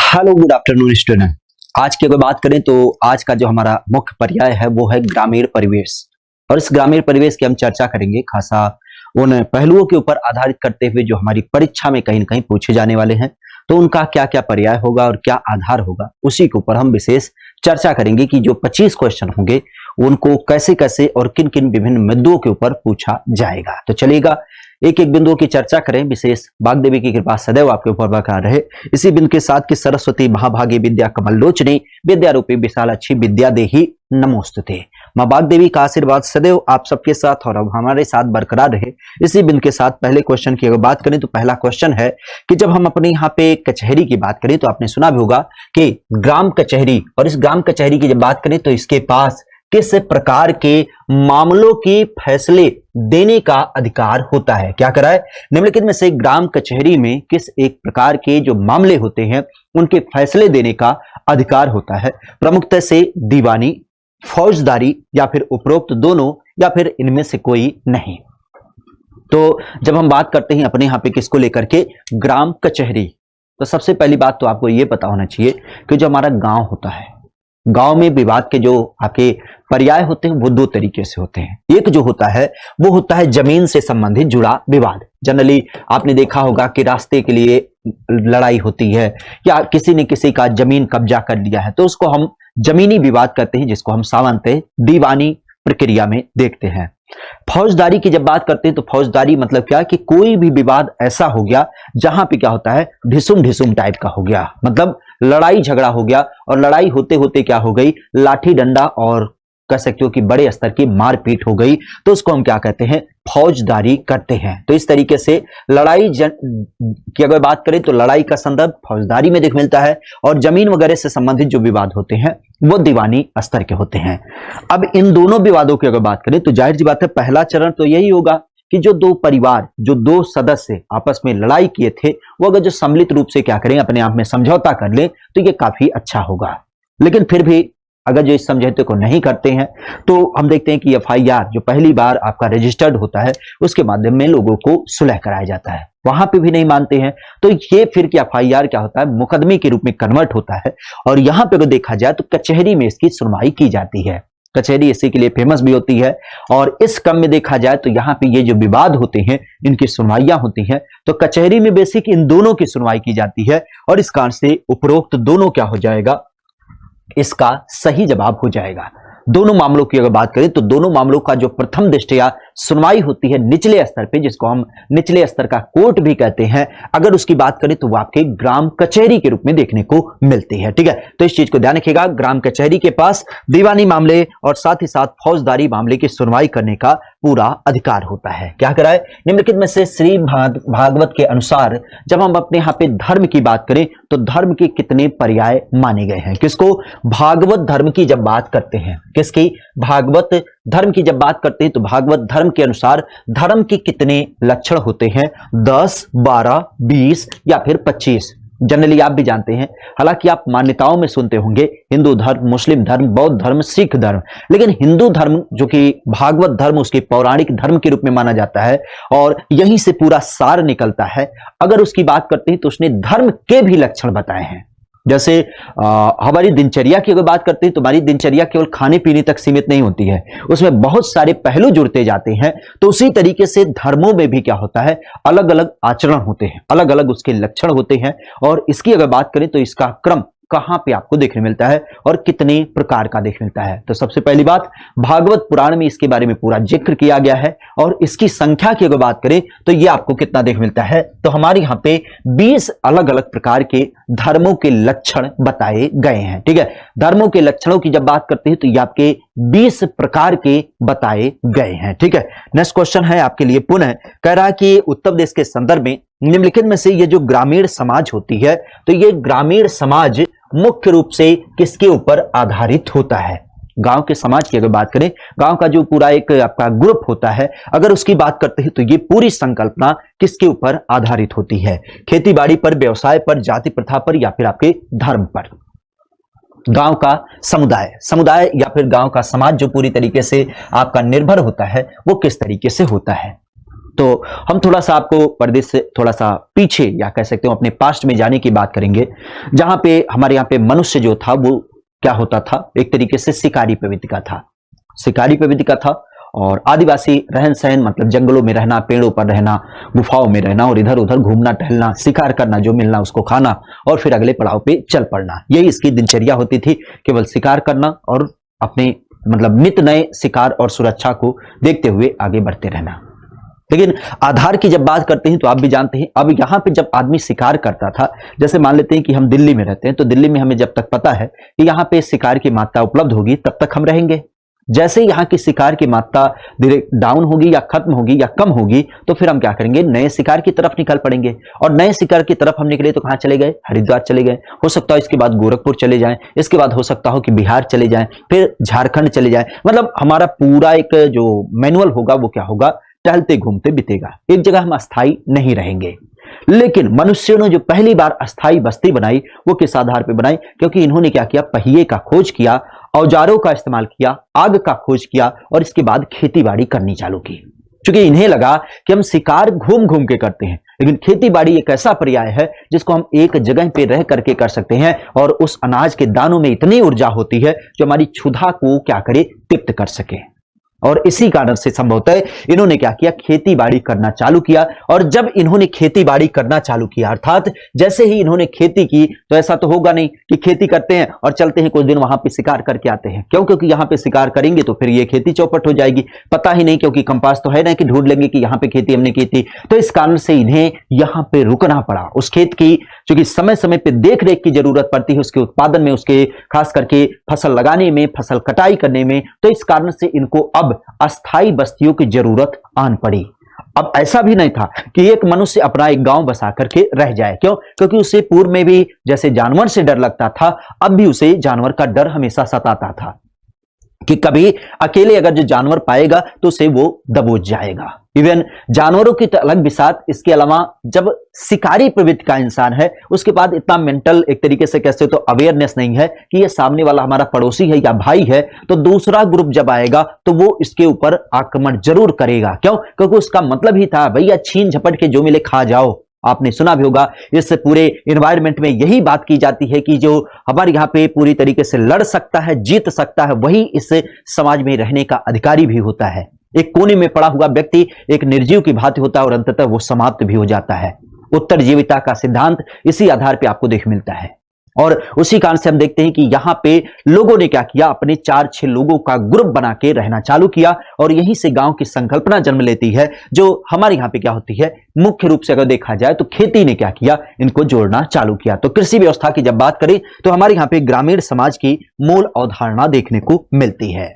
Hello, good afternoon student. आज की अगर बात करें तो आज का जो हमारा मुख्य पर्याय है वो है ग्रामीण परिवेश। और इस ग्रामीण परिवेश की हम चर्चा करेंगे खासा उन पहलुओं के ऊपर आधारित करते हुए जो हमारी परीक्षा में कहीं न कहीं पूछे जाने वाले हैं। तो उनका क्या क्या पर्याय होगा और क्या आधार होगा, उसी के ऊपर हम विशेष चर्चा करेंगे कि जो 25 क्वेश्चन होंगे उनको कैसे कैसे और किन किन विभिन्न मुद्दों के ऊपर पूछा जाएगा। तो चलिएगा एक एक बिंदुओं की चर्चा करें। विशेष वाग्देवी की कृपा सदैव आपके ऊपर बरकरार रहे। इसी बिंदु के साथ कि सरस्वती महाभागी विद्या कमल लोचनी विद्या रूपी विशालाक्षी विद्या देही नमोस्तुते। मां वाग्देवी का आशीर्वाद सदैव आप सबके साथ और अब हमारे साथ बरकरार रहे। इसी बिंदु के साथ पहले क्वेश्चन की अगर बात करें तो पहला क्वेश्चन है कि जब हम अपने यहाँ पे कचहरी की बात करें तो आपने सुना भी होगा कि ग्राम कचहरी, और इस ग्राम कचहरी की जब बात करें तो इसके पास किस प्रकार के मामलों के फैसले देने का अधिकार होता है। क्या करा है, निम्नलिखित में से ग्राम कचहरी में किस एक प्रकार के जो मामले होते हैं उनके फैसले देने का अधिकार होता है। प्रमुखतः से दीवानी, फौजदारी या फिर उपरोक्त दोनों या फिर इनमें से कोई नहीं। तो जब हम बात करते हैं अपने यहाँ पे किसको लेकर के, ग्राम कचहरी, तो सबसे पहली बात तो आपको यह पता होना चाहिए कि जो हमारा गांव होता है, गांव में विवाद के जो आपके पर्याय होते हैं वो दो तरीके से होते हैं। एक जो होता है वो होता है जमीन से संबंधित जुड़ा विवाद। जनरली आपने देखा होगा कि रास्ते के लिए लड़ाई होती है या किसी ने किसी का जमीन कब्जा कर लिया है तो उसको हम जमीनी विवाद कहते हैं, जिसको हम सामान्यतः दीवानी प्रक्रिया में देखते हैं। फौजदारी की जब बात करते हैं तो फौजदारी मतलब क्या कि कोई भी विवाद ऐसा हो गया जहां पे क्या होता है, ढिसुम ढिसुम टाइप का हो गया, मतलब लड़ाई झगड़ा हो गया और लड़ाई होते होते क्या हो गई, लाठी डंडा और कह सकते हो कि बड़े स्तर की मारपीट हो गई, तो उसको हम क्या कहते हैं, फौजदारी करते हैं। तो इस तरीके से लड़ाई की अगर बात करें तो लड़ाई का संदर्भ फौजदारी में देख मिलता है और जमीन वगैरह से संबंधित जो विवाद होते हैं वो दीवानी स्तर के होते हैं। अब इन दोनों विवादों की अगर बात करें तो जाहिर सी बात है पहला चरण तो यही होगा कि जो दो परिवार, जो दो सदस्य आपस में लड़ाई किए थे वो अगर जो सम्मिलित रूप से क्या करें, अपने आप में समझौता कर ले तो ये काफी अच्छा होगा। लेकिन फिर भी अगर जो इस समझौते को नहीं करते हैं तो हम देखते हैं कि एफआईआर जो पहली बार आपका रजिस्टर्ड होता है उसके माध्यम में लोगों को सुलह कराया जाता है, वहां पे भी नहीं मानते हैं तो ये फिर क्या एफआईआर क्या होता है, मुकदमे के रूप में कन्वर्ट होता है और यहां पे अगर देखा जाए तो कचहरी में इसकी सुनवाई की जाती है। कचहरी इसी के लिए फेमस भी होती है और इस क्रम में देखा जाए तो यहाँ पे ये जो विवाद होते हैं इनकी सुनवाइयां होती हैं तो कचहरी में बेसिक इन दोनों की सुनवाई की जाती है और इस कारण से उपरोक्त दोनों क्या हो जाएगा, इसका सही जवाब हो जाएगा। दोनों मामलों की अगर बात करें तो दोनों मामलों का जो प्रथम दृष्टया सुनवाई होती है निचले स्तर पे, जिसको हम निचले स्तर का कोर्ट भी कहते हैं, अगर उसकी बात करें तो वो आपके ग्राम कचहरी के रूप में देखने को मिलती है। ठीक है, तो इस चीज को ध्यान रखिएगा, ग्राम कचहरी के पास दीवानी मामले और साथ ही साथ फौजदारी मामले की सुनवाई करने का पूरा अधिकार होता है। क्या करा है, निम्नलिखित में से श्री भागवत के अनुसार जब हम अपने यहाँ पे धर्म की बात करें तो धर्म के कितने पर्याय माने गए हैं। किसको, भागवत धर्म की जब बात करते हैं, किसकी, भागवत धर्म की जब बात करते हैं तो भागवत धर्म के अनुसार धर्म के कितने लक्षण होते हैं, 10, 12, 20 या फिर 25। जनरली आप भी जानते हैं, हालांकि आप मान्यताओं में सुनते होंगे हिंदू धर्म, मुस्लिम धर्म, बौद्ध धर्म, सिख धर्म, लेकिन हिंदू धर्म जो कि भागवत धर्म उसके पौराणिक धर्म के रूप में माना जाता है और यहीं से पूरा सार निकलता है। अगर उसकी बात करते हैं तो उसने धर्म के भी लक्षण बताए हैं। जैसे हमारी दिनचर्या की अगर बात करते हैं तो हमारी दिनचर्या केवल खाने पीने तक सीमित नहीं होती है, उसमें बहुत सारे पहलू जुड़ते जाते हैं। तो उसी तरीके से धर्मों में भी क्या होता है, अलग अलग आचरण होते हैं, अलग अलग उसके लक्षण होते हैं और इसकी अगर बात करें तो इसका क्रम कहां पे आपको देखने मिलता है और कितने प्रकार का देखने मिलता है। तो सबसे पहली बात, भागवत पुराण में इसके बारे में पूरा जिक्र किया गया है और इसकी संख्या की अगर बात करें तो ये आपको कितना देखने मिलता है, तो हमारे यहाँ पे 20 अलग अलग प्रकार के धर्मों के लक्षण बताए गए हैं। ठीक है, धर्मों के लक्षणों की जब बात करते हैं तो ये आपके 20 प्रकार के बताए गए हैं। ठीक है, नेक्स्ट क्वेश्चन है आपके लिए पुनः, कह रहा है कि उत्तर प्रदेश के संदर्भ में निम्नलिखित में से ये जो ग्रामीण समाज होती है तो ये ग्रामीण समाज मुख्य रूप से किसके ऊपर आधारित होता है। गांव के समाज की अगर बात करें, गांव का जो पूरा एक आपका ग्रुप होता है, अगर उसकी बात करते हैं तो ये पूरी संकल्पना किसके ऊपर आधारित होती है, खेती बाड़ी पर, व्यवसाय पर, जाति प्रथा पर या फिर आपके धर्म पर। गांव का समुदाय या फिर गांव का समाज जो पूरी तरीके से आपका निर्भर होता है वो किस तरीके से होता है। तो हम थोड़ा सा आपको परदेश से थोड़ा सा पीछे या कह सकते हो अपने पास्ट में जाने की बात करेंगे, जहां पे हमारे यहाँ पे मनुष्य जो था वो क्या होता था, एक तरीके से शिकारी प्रवृत्ति का था, शिकारी प्रवृत्ति का था। और आदिवासी रहन सहन मतलब जंगलों में रहना, पेड़ों पर रहना, गुफाओं में रहना और इधर उधर घूमना टहलना, शिकार करना, जो मिलना उसको खाना और फिर अगले पड़ाव पे चल पड़ना, यही इसकी दिनचर्या होती थी। केवल शिकार करना और अपने मतलब नित नए शिकार और सुरक्षा को देखते हुए आगे बढ़ते रहना। लेकिन आधार की जब बात करते हैं तो आप भी जानते हैं, अब यहाँ पे जब आदमी शिकार करता था, जैसे मान लेते हैं कि हम दिल्ली में रहते हैं, तो दिल्ली में हमें जब तक पता है कि यहाँ पे शिकार की मात्रा उपलब्ध होगी तब तक हम रहेंगे। जैसे ही यहाँ की शिकार की मात्रा धीरे डाउन होगी या खत्म होगी या कम होगी तो फिर हम क्या करेंगे, नए शिकार की तरफ निकल पड़ेंगे। और नए शिकार की तरफ हम निकले तो कहाँ चले गए, हरिद्वार चले गए, हो सकता है इसके बाद गोरखपुर चले जाएं, इसके बाद हो सकता हो कि बिहार चले जाएं, फिर झारखंड चले जाएं। मतलब हमारा पूरा एक जो मैनुअल होगा वो क्या होगा, टहलते घूमते बीतेगा, एक जगह हम अस्थायी नहीं रहेंगे। लेकिन मनुष्यों ने जो पहली बार अस्थायी बस्ती बनाई वो किस आधार पर बनाई, क्योंकि इन्होंने क्या किया, पहिए का खोज किया, औजारों का इस्तेमाल किया, आग का खोज किया और इसके बाद खेतीबाड़ी करनी चालू की। क्योंकि इन्हें लगा कि हम शिकार घूम घूम के करते हैं, लेकिन खेतीबाड़ी एक ऐसा पर्याय है जिसको हम एक जगह पे रह करके कर सकते हैं और उस अनाज के दानों में इतनी ऊर्जा होती है जो हमारी क्षुधा को क्या करे, तृप्त कर सके। और इसी कारण से संभवतः इन्होंने क्या किया, खेती बाड़ी करना चालू किया। और जब इन्होंने खेती बाड़ी करना चालू किया, अर्थात जैसे ही इन्होंने खेती की, तो ऐसा तो होगा नहीं कि खेती करते हैं और चलते हैं कुछ दिन वहां पे शिकार करके आते हैं। क्यों? क्योंकि यहां पे शिकार करेंगे तो फिर ये खेती चौपट हो जाएगी, पता ही नहीं, क्योंकि कंपास तो है ना कि ढूंढ लेंगे कि यहां पे खेती हमने की थी। तो इस कारण से इन्हें यहां पे रुकना पड़ा। उस खेत की क्योंकि समय समय पे देख रेख की जरूरत पड़ती है, उसके उत्पादन में, उसके खास करके फसल लगाने में, फसल कटाई करने में, तो इस कारण से इनको अब अस्थाई बस्तियों की जरूरत आन पड़ी। अब ऐसा भी नहीं था कि एक मनुष्य अपना एक गांव बसा करके रह जाए। क्यों? क्योंकि उसे पूर्व में भी जैसे जानवर से डर लगता था, अब भी उसे जानवर का डर हमेशा सताता था कि कभी अकेले अगर जो जानवर पाएगा तो उसे वो दबोच जाएगा। इवन जानवरों की तो अलग बिसात, इसके अलावा जब शिकारी प्रवृत्ति का इंसान है उसके बाद इतना मेंटल एक तरीके से कैसे तो अवेयरनेस नहीं है कि ये सामने वाला हमारा पड़ोसी है या भाई है, तो दूसरा ग्रुप जब आएगा तो वो इसके ऊपर आक्रमण जरूर करेगा। क्यों? क्योंकि उसका मतलब ही था भैया छीन झपट के जो मिले खा जाओ। आपने सुना भी होगा, इस पूरे एनवायरनमेंट में यही बात की जाती है कि जो हमारे यहाँ पे पूरी तरीके से लड़ सकता है, जीत सकता है, वही इस समाज में रहने का अधिकारी भी होता है। एक कोने में पड़ा हुआ व्यक्ति एक निर्जीव की भांति होता है और अंततः वो समाप्त भी हो जाता है। उत्तरजीविता का सिद्धांत इसी आधार पे आपको देख मिलता है। और उसी कारण से हम देखते हैं कि यहां पे लोगों ने क्या किया, अपने 4-6 लोगों का ग्रुप बना के रहना चालू किया और यहीं से गांव की संकल्पना जन्म लेती है, जो हमारे यहां पे क्या होती है, मुख्य रूप से अगर देखा जाए तो खेती ने क्या किया, इनको जोड़ना चालू किया। तो कृषि व्यवस्था की जब बात करें तो हमारे यहां पे ग्रामीण समाज की मूल अवधारणा देखने को मिलती है।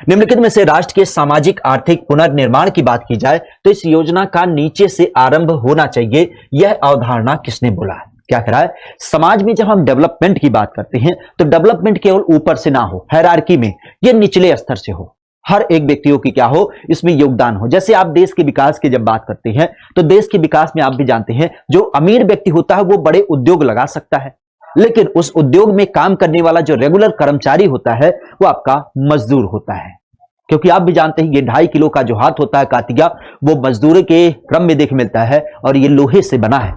निम्नलिखित में से राष्ट्र के सामाजिक आर्थिक पुनर्निर्माण की बात की जाए तो इस योजना का नीचे से आरंभ होना चाहिए, यह अवधारणा किसने बोला? क्या करा है? समाज में जब हम डेवलपमेंट की बात करते हैं तो डेवलपमेंट केवल ऊपर से ना हो, हायरार्की में, यह निचले स्तर से हो, हर एक व्यक्तियों की क्या हो, इसमें योगदान हो। जैसे आप देश के विकास की जब बात करते हैं तो देश के विकास में आप भी जानते हैं, जो अमीर व्यक्ति होता है वो बड़े उद्योग लगा सकता है, लेकिन उस उद्योग में काम करने वाला जो रेगुलर कर्मचारी होता है वो आपका मजदूर होता है। क्योंकि आप भी जानते हैं ये 2.5 किलो का जो हाथ होता है कातिया, वो मजदूर के क्रम में देख मिलता है और ये लोहे से बना है।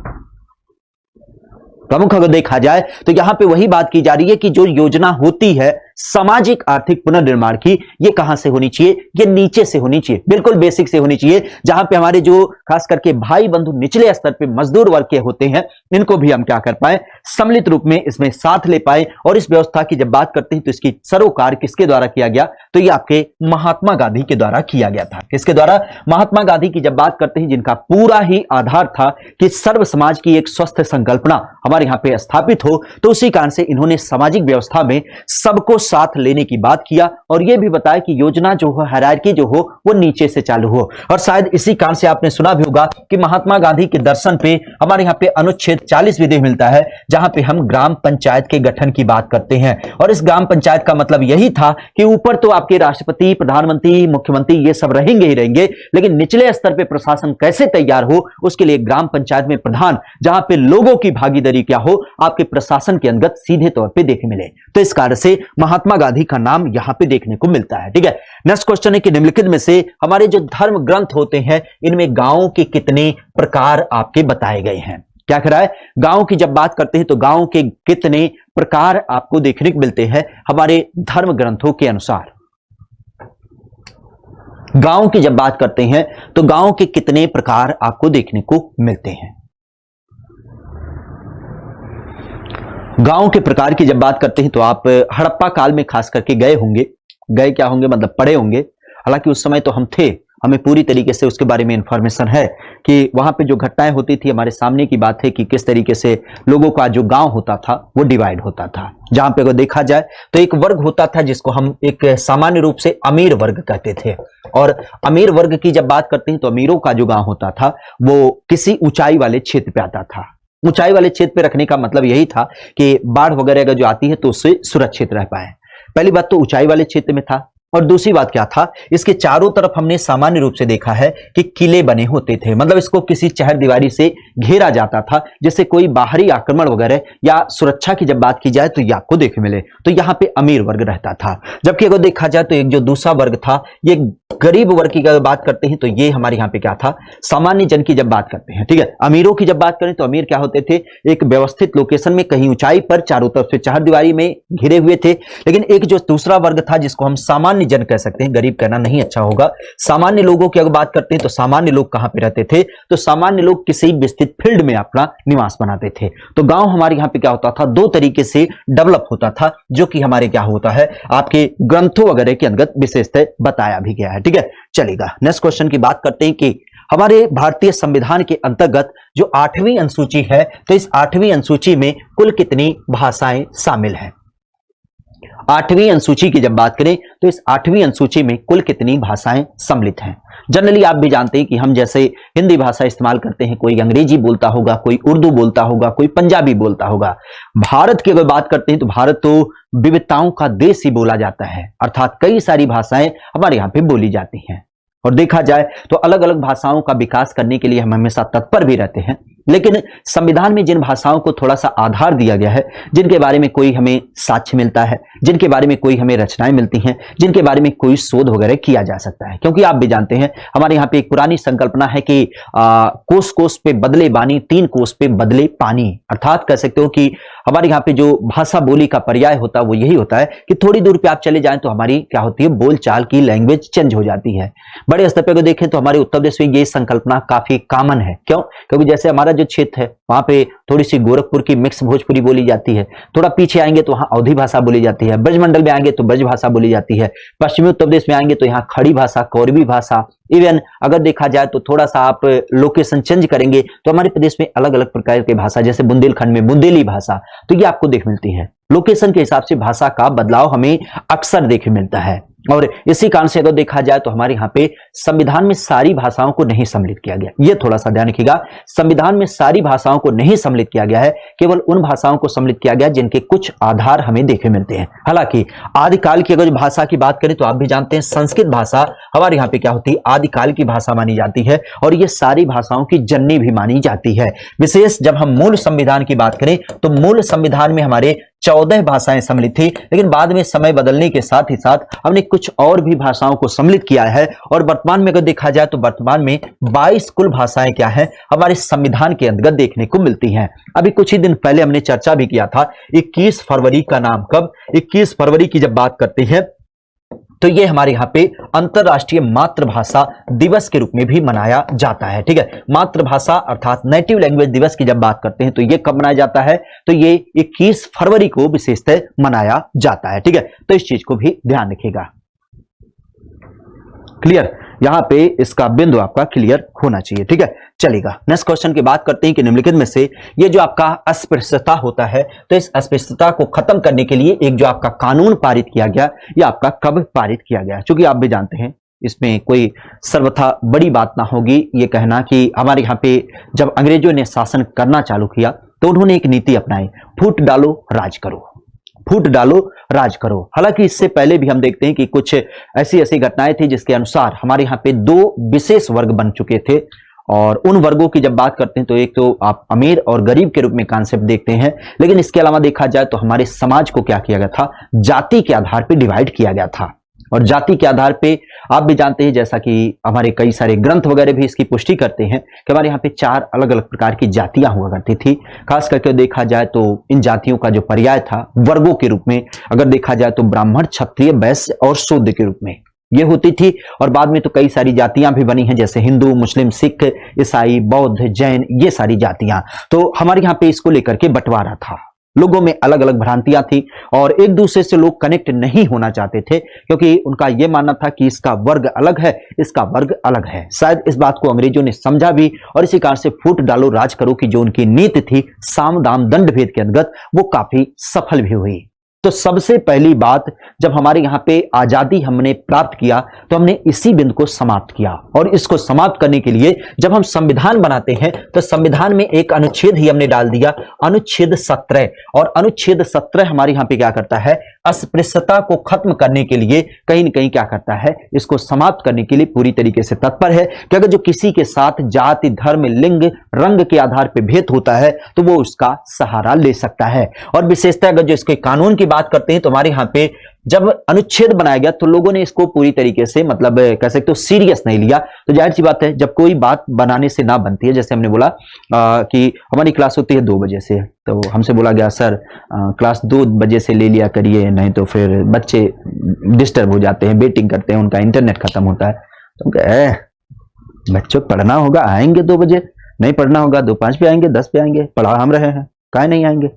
प्रमुख अगर देखा जाए तो यहां पे वही बात की जा रही है कि जो योजना होती है सामाजिक आर्थिक पुनर्निर्माण की, ये कहां से होनी चाहिए? ये नीचे से होनी चाहिए, बिल्कुल बेसिक से होनी चाहिए, जहां पे हमारे जो खास करके भाई बंधु निचले स्तर पे मजदूर वर्ग के होते हैं, इनको भी हम क्या कर पाए, सम्मिलित रूप में इसमें साथ ले पाए। और इस व्यवस्था की जब बात करते हैं तो इसकी सरोकार किसके द्वारा किया गया? तो ये आपके महात्मा गांधी के द्वारा किया गया था। किसके द्वारा? महात्मा गांधी की जब बात करते हैं, जिनका पूरा ही आधार था कि सर्व समाज की एक स्वस्थ संकल्पना हमारे यहाँ पे स्थापित हो, तो उसी कारण से इन्होंने सामाजिक व्यवस्था में सबको साथ लेने की बात किया और यह भी बताया कि योजना जो हो, हायरार्की जो हो, वो नीचे से चालू हो। और शायद इसी कारण से आपने सुना भी होगा कि महात्मा गांधी के दर्शन पे हमारे यहाँ पे अनुच्छेद 40 विधि मिलता है, जहां पे हम ग्राम पंचायत के गठन की बात करते हैं। और इस ग्राम पंचायत का मतलब यही था कि ऊपर तो आपके राष्ट्रपति, प्रधानमंत्री, मुख्यमंत्री ये सब रहेंगे ही रहेंगे, लेकिन निचले स्तर पे प्रशासन कैसे तैयार हो, उसके लिए ग्राम पंचायत में प्रधान, जहां पे लोगों की भागीदारी क्या हो, आपके प्रशासन के अंदर सीधे तौर पे देखे मिले। तो इस कारण से महात्मा गांधी का नाम यहां पे देखने को मिलता है। ठीक है, नेक्स्ट क्वेश्चन है कि निम्नलिखित में से हमारे जो धर्म ग्रंथ होते हैं इनमें गांवों के कितने प्रकार आपके बताए गए हैं। क्या कह रहा है, गांव की जब बात करते हैं तो गांव के कितने प्रकार आपको देखने को मिलते हैं हमारे धर्म ग्रंथों के अनुसार। गांव की जब बात करते हैं तो गांव के कितने प्रकार आपको देखने को मिलते हैं। गांव के प्रकार की जब बात करते हैं तो आप हड़प्पा काल में खास करके गए होंगे, गए क्या होंगे मतलब पढ़े होंगे, हालांकि उस समय तो हम थे, हमें पूरी तरीके से उसके बारे में इंफॉर्मेशन है कि वहां पे जो घटनाएं होती थी हमारे सामने की बात है कि किस तरीके से लोगों का जो गांव होता था वो डिवाइड होता था। जहां पे अगर देखा जाए तो एक वर्ग होता था जिसको हम एक सामान्य रूप से अमीर वर्ग कहते थे, और अमीर वर्ग की जब बात करते हैं तो अमीरों का जो गांव होता था वो किसी ऊंचाई वाले क्षेत्र पे आता था। ऊंचाई वाले क्षेत्र पे रखने का मतलब यही था कि बाढ़ वगैरह अगर जो आती है तो उससे सुरक्षित रह पाए। पहली बात तो ऊंचाई वाले क्षेत्र में था, और दूसरी बात क्या था, इसके चारों तरफ हमने सामान्य रूप से देखा है कि किले बने होते थे, मतलब इसको किसी चहर दीवारी से घेरा जाता था जिससे कोई बाहरी आक्रमण वगैरह या सुरक्षा की जब बात की जाए तो ये आपको देखने मिले। तो यहां पे अमीर वर्ग रहता था, जबकि अगर देखा जाए तो एक जो दूसरा वर्ग था ये गरीब वर्ग की अगर बात करते हैं तो ये हमारे यहाँ पे क्या था, सामान्य जन की जब बात करते हैं। ठीक है, अमीरों की जब बात करें तो अमीर क्या होते थे, एक व्यवस्थित लोकेशन में कहीं ऊंचाई पर चारों तरफ से चहर दीवारी में घिरे हुए थे। लेकिन एक जो दूसरा वर्ग था जिसको हम सामान्य जन कह सकते हैं, गरीब कहना नहीं अच्छा होगा, सामान्य लोगों की अगर बात करते हैं तो सामान्य लोग कहां पे रहते थे, तो सामान्य लोग किसी विस्तृत फील्ड में अपना निवास बनाते थे। तो गांव हमारे यहाँ पे क्या होता था, दो तरीके से डेवलप होता था, जो कि हमारे क्या होता है आपके ग्रंथों वगैरह के अंतर्गत विशेषतः बताया भी गया है। ठीक है, चलेगा नेक्स्ट क्वेश्चन की बात करते हैं कि हमारे भारतीय संविधान के अंतर्गत जो 8वीं अनुसूची है तो इस 8वीं अनुसूची में कुल कितनी भाषाएं शामिल हैं। 8वीं अनुसूची की जब बात करें तो इस 8वीं अनुसूची में कुल कितनी भाषाएं सम्मिलित हैं। जनरली आप भी जानते हैं कि हम जैसे हिंदी भाषा इस्तेमाल करते हैं, कोई अंग्रेजी बोलता होगा, कोई उर्दू बोलता होगा, कोई पंजाबी बोलता होगा। भारत की अगर बात करते हैं तो भारत तो विविधताओं का देश ही बोला जाता है, अर्थात कई सारी भाषाएं हमारे यहाँ पे बोली जाती हैं। और देखा जाए तो अलग अलग भाषाओं का विकास करने के लिए हम हमेशा तत्पर भी रहते हैं, लेकिन संविधान में जिन भाषाओं को थोड़ा सा आधार दिया गया है, जिनके बारे में कोई हमें साक्ष्य मिलता है, जिनके बारे में कोई हमें रचनाएं मिलती हैं, जिनके बारे में कोई शोध वगैरह किया जा सकता है, क्योंकि आप भी जानते हैं हमारे यहाँ पे एक पुरानी संकल्पना है कि कोस कोस पे बदले बानी, 3 कोस पे बदले पानी, अर्थात कह सकते हो कि हमारे यहाँ पे जो भाषा बोली का पर्याय होता है वो यही होता है कि थोड़ी दूर पे आप चले जाएं तो हमारी क्या होती है, बोलचाल की लैंग्वेज चेंज हो जाती है। बड़े स्तर पे अगर देखें तो हमारे उत्तर प्रदेश में ये संकल्पना काफी कॉमन है। क्यों? क्योंकि जैसे हमारा जो क्षेत्र है वहां पे थोड़ी सी गोरखपुर की मिक्स भोजपुरी बोली जाती है, थोड़ा पीछे आएंगे तो वहां अवधी भाषा बोली जाती है, ब्रजमंडल में आएंगे तो ब्रज भाषा बोली जाती है, पश्चिमी उत्तर प्रदेश में आएंगे तो यहाँ खड़ी भाषा, कौरवी भाषा, इवन अगर देखा जाए तो थोड़ा सा आप लोकेशन चेंज करेंगे तो हमारे प्रदेश में अलग अलग प्रकार की भाषा, जैसे बुंदेलखंड में बुंदेली भाषा, तो ये आपको देख मिलती है। लोकेशन के हिसाब से भाषा का बदलाव हमें अक्सर देख मिलता है, और इसी कारण से अगर देखा जाए तो हमारे यहाँ पे संविधान में सारी भाषाओं को नहीं सम्मिलित किया गया। ये थोड़ा सा ध्यान रखिएगा, संविधान में सारी भाषाओं को नहीं सम्मिलित किया गया है, केवल उन भाषाओं को सम्मिलित किया गया जिनके कुछ आधार हमें देखे मिलते हैं। हालांकि आदिकाल की अगर भाषा की बात करें तो आप भी जानते हैं संस्कृत भाषा हमारे यहाँ पे क्या होती है, आदिकाल की भाषा मानी जाती है, और ये सारी भाषाओं की जननी भी मानी जाती है। विशेष जब हम मूल संविधान की बात करें तो मूल संविधान में हमारे 14 भाषाएं सम्मिलित थी, लेकिन बाद में समय बदलने के साथ ही साथ हमने कुछ और भी भाषाओं को सम्मिलित किया है, और वर्तमान में अगर देखा जाए तो वर्तमान में 22 कुल भाषाएं क्या है हमारे संविधान के अंतर्गत देखने को मिलती हैं। अभी कुछ ही दिन पहले हमने चर्चा भी किया था 21 फरवरी का नाम, कब 21 फरवरी की जब बात करते हैं तो ये हमारे यहाँ पे अंतरराष्ट्रीय मातृभाषा दिवस के रूप में भी मनाया जाता है। ठीक है, मातृभाषा अर्थात नेटिव लैंग्वेज दिवस की जब बात करते हैं तो ये कब मनाया जाता है, तो ये 21 फरवरी को विशेषतः मनाया जाता है। ठीक है, तो इस चीज को भी ध्यान रखिएगा। क्लियर, यहां पे इसका बिंदु आपका क्लियर होना चाहिए। ठीक है, चलेगा नेक्स्ट क्वेश्चन की बात करते हैं कि निम्नलिखित में से ये जो आपका अस्पृश्यता होता है तो इस अस्पृश्यता को खत्म करने के लिए एक जो आपका कानून पारित किया गया, ये आपका कब पारित किया गया? क्योंकि आप भी जानते हैं इसमें कोई सर्वथा बड़ी बात ना होगी ये कहना कि हमारे यहाँ पे जब अंग्रेजों ने शासन करना चालू किया तो उन्होंने एक नीति अपनाई, फूट डालो राज करो, फूट डालो राज करो। हालांकि इससे पहले भी हम देखते हैं कि कुछ ऐसी घटनाएं थी जिसके अनुसार हमारे यहाँ पे 2 विशेष वर्ग बन चुके थे, और उन वर्गों की जब बात करते हैं तो एक तो आप अमीर और गरीब के रूप में कॉन्सेप्ट देखते हैं, लेकिन इसके अलावा देखा जाए तो हमारे समाज को क्या किया गया था, जाति के आधार पर डिवाइड किया गया था। और जाति के आधार पे आप भी जानते हैं, जैसा कि हमारे कई सारे ग्रंथ वगैरह भी इसकी पुष्टि करते हैं कि हमारे यहाँ पे 4 अलग अलग प्रकार की जातियां हुआ करती थी। खास करके देखा जाए तो इन जातियों का जो पर्याय था वर्गों के रूप में, अगर देखा जाए तो ब्राह्मण, क्षत्रिय, वैश्य और शूद्र के रूप में ये होती थी। और बाद में तो कई सारी जातियां भी बनी हैं, जैसे हिंदू, मुस्लिम, सिख, ईसाई, बौद्ध, जैन, ये सारी जातियां। तो हमारे यहाँ पे इसको लेकर के बंटवारा था, लोगों में अलग अलग भ्रांतियां थी और एक दूसरे से लोग कनेक्ट नहीं होना चाहते थे, क्योंकि उनका यह मानना था कि इसका वर्ग अलग है, इसका वर्ग अलग है। शायद इस बात को अंग्रेजों ने समझा भी और इसी कारण से फूट डालो राज करो की जो उनकी नीति थी साम दाम दंड भेद के अंतर्गत, वो काफी सफल भी हुई। तो सबसे पहली बात, जब हमारे यहाँ पे आजादी हमने प्राप्त किया तो हमने इसी बिंदु को समाप्त किया। और इसको समाप्त करने के लिए जब हम संविधान बनाते हैं तो संविधान में एक अनुच्छेद ही हमने डाल दिया, अनुच्छेद 17। और अनुच्छेद 17 हमारे यहाँ पे क्या करता है, अस्पृश्यता को खत्म करने के लिए कहीं न कहीं क्या करता है, इसको समाप्त करने के लिए पूरी तरीके से तत्पर है कि अगर जो किसी के साथ जाति, धर्म, लिंग, रंग के आधार पर भेद होता है तो वो उसका सहारा ले सकता है। और विशेषतः अगर जो इसके कानून की बात करते हैं तो हमारे यहाँ पे जब अनुच्छेद बनाया गया तो लोगों ने इसको पूरी तरीके से मतलब कह सकते हो सीरियस नहीं लिया। तो जाहिर सी बात है, जब कोई बात बनाने से ना बनती है, जैसे हमने बोला कि हमारी क्लास होती है 2 बजे से, तो हमसे बोला गया सर क्लास 2 बजे से ले लिया करिए, नहीं तो फिर बच्चे डिस्टर्ब हो जाते हैं, वेटिंग करते हैं, उनका इंटरनेट खत्म होता है। तो बच्चों को पढ़ना होगा, आएंगे 2 बजे, नहीं पढ़ना होगा 2:05 पे आएंगे, 10 पे आएंगे, पढ़ा हम रहे हैं, काहे नहीं आएंगे।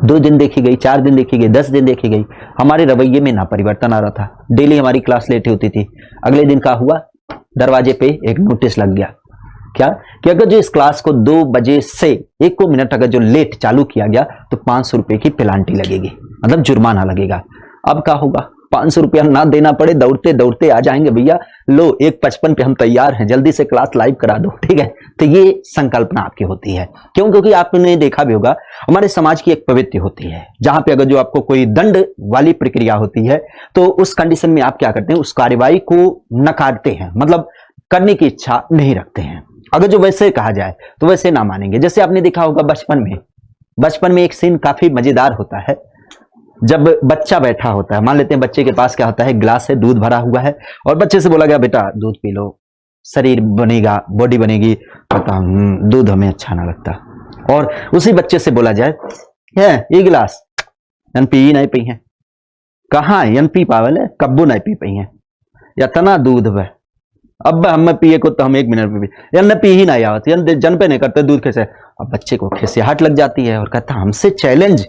2 दिन देखी गई, 4 दिन देखी गई, 10 दिन देखी गई, हमारे रवैये में ना परिवर्तन आ रहा था। डेली हमारी क्लास लेट होती थी। अगले दिन क्या हुआ, दरवाजे पे एक नोटिस लग गया, क्या कि अगर जो इस क्लास को 2 बजे से 1 मिनट अगर जो लेट चालू किया गया तो 500 रुपए की पेनाल्टी लगेगी, मतलब जुर्माना लगेगा। अब क्या होगा, 500 रुपया ना देना पड़े, दौड़ते दौड़ते आ जाएंगे, भैया लो 1:55 पे हम तैयार हैं, जल्दी से क्लास लाइव करा दो, ठीक है। तो ये संकल्पना आपकी होती है, क्यों, क्योंकि आपने देखा भी होगा हमारे समाज की एक प्रवृत्ति होती है जहां पे अगर जो आपको कोई दंड वाली प्रक्रिया होती है तो उस कंडीशन में आप क्या करते हैं, उस कार्यवाही को नकारते हैं, मतलब करने की इच्छा नहीं रखते हैं। अगर जो वैसे कहा जाए तो वैसे ना मानेंगे। जैसे आपने देखा होगा बचपन में एक सीन काफी मजेदार होता है, जब बच्चा बैठा होता है, मान लेते हैं बच्चे के पास क्या होता है, गिलास है, दूध भरा हुआ है और बच्चे से बोला गया बेटा दूध पी लो, शरीर बनेगा, बॉडी बनेगी। कहता दूध हमें अच्छा ना लगता। और उसी बच्चे से बोला जाए ये गिलास पी नहीं पी है, कहाँ पी पावल है, कब्बू नहीं पी पी है, या तना दूध है, अब हम पिए को तो हम 1 मिनट में भी न पी ही नहीं आवत, जन पे नहीं करते दूध कैसे। अब बच्चे को खिसियाहट लग जाती है और कहता हमसे चैलेंज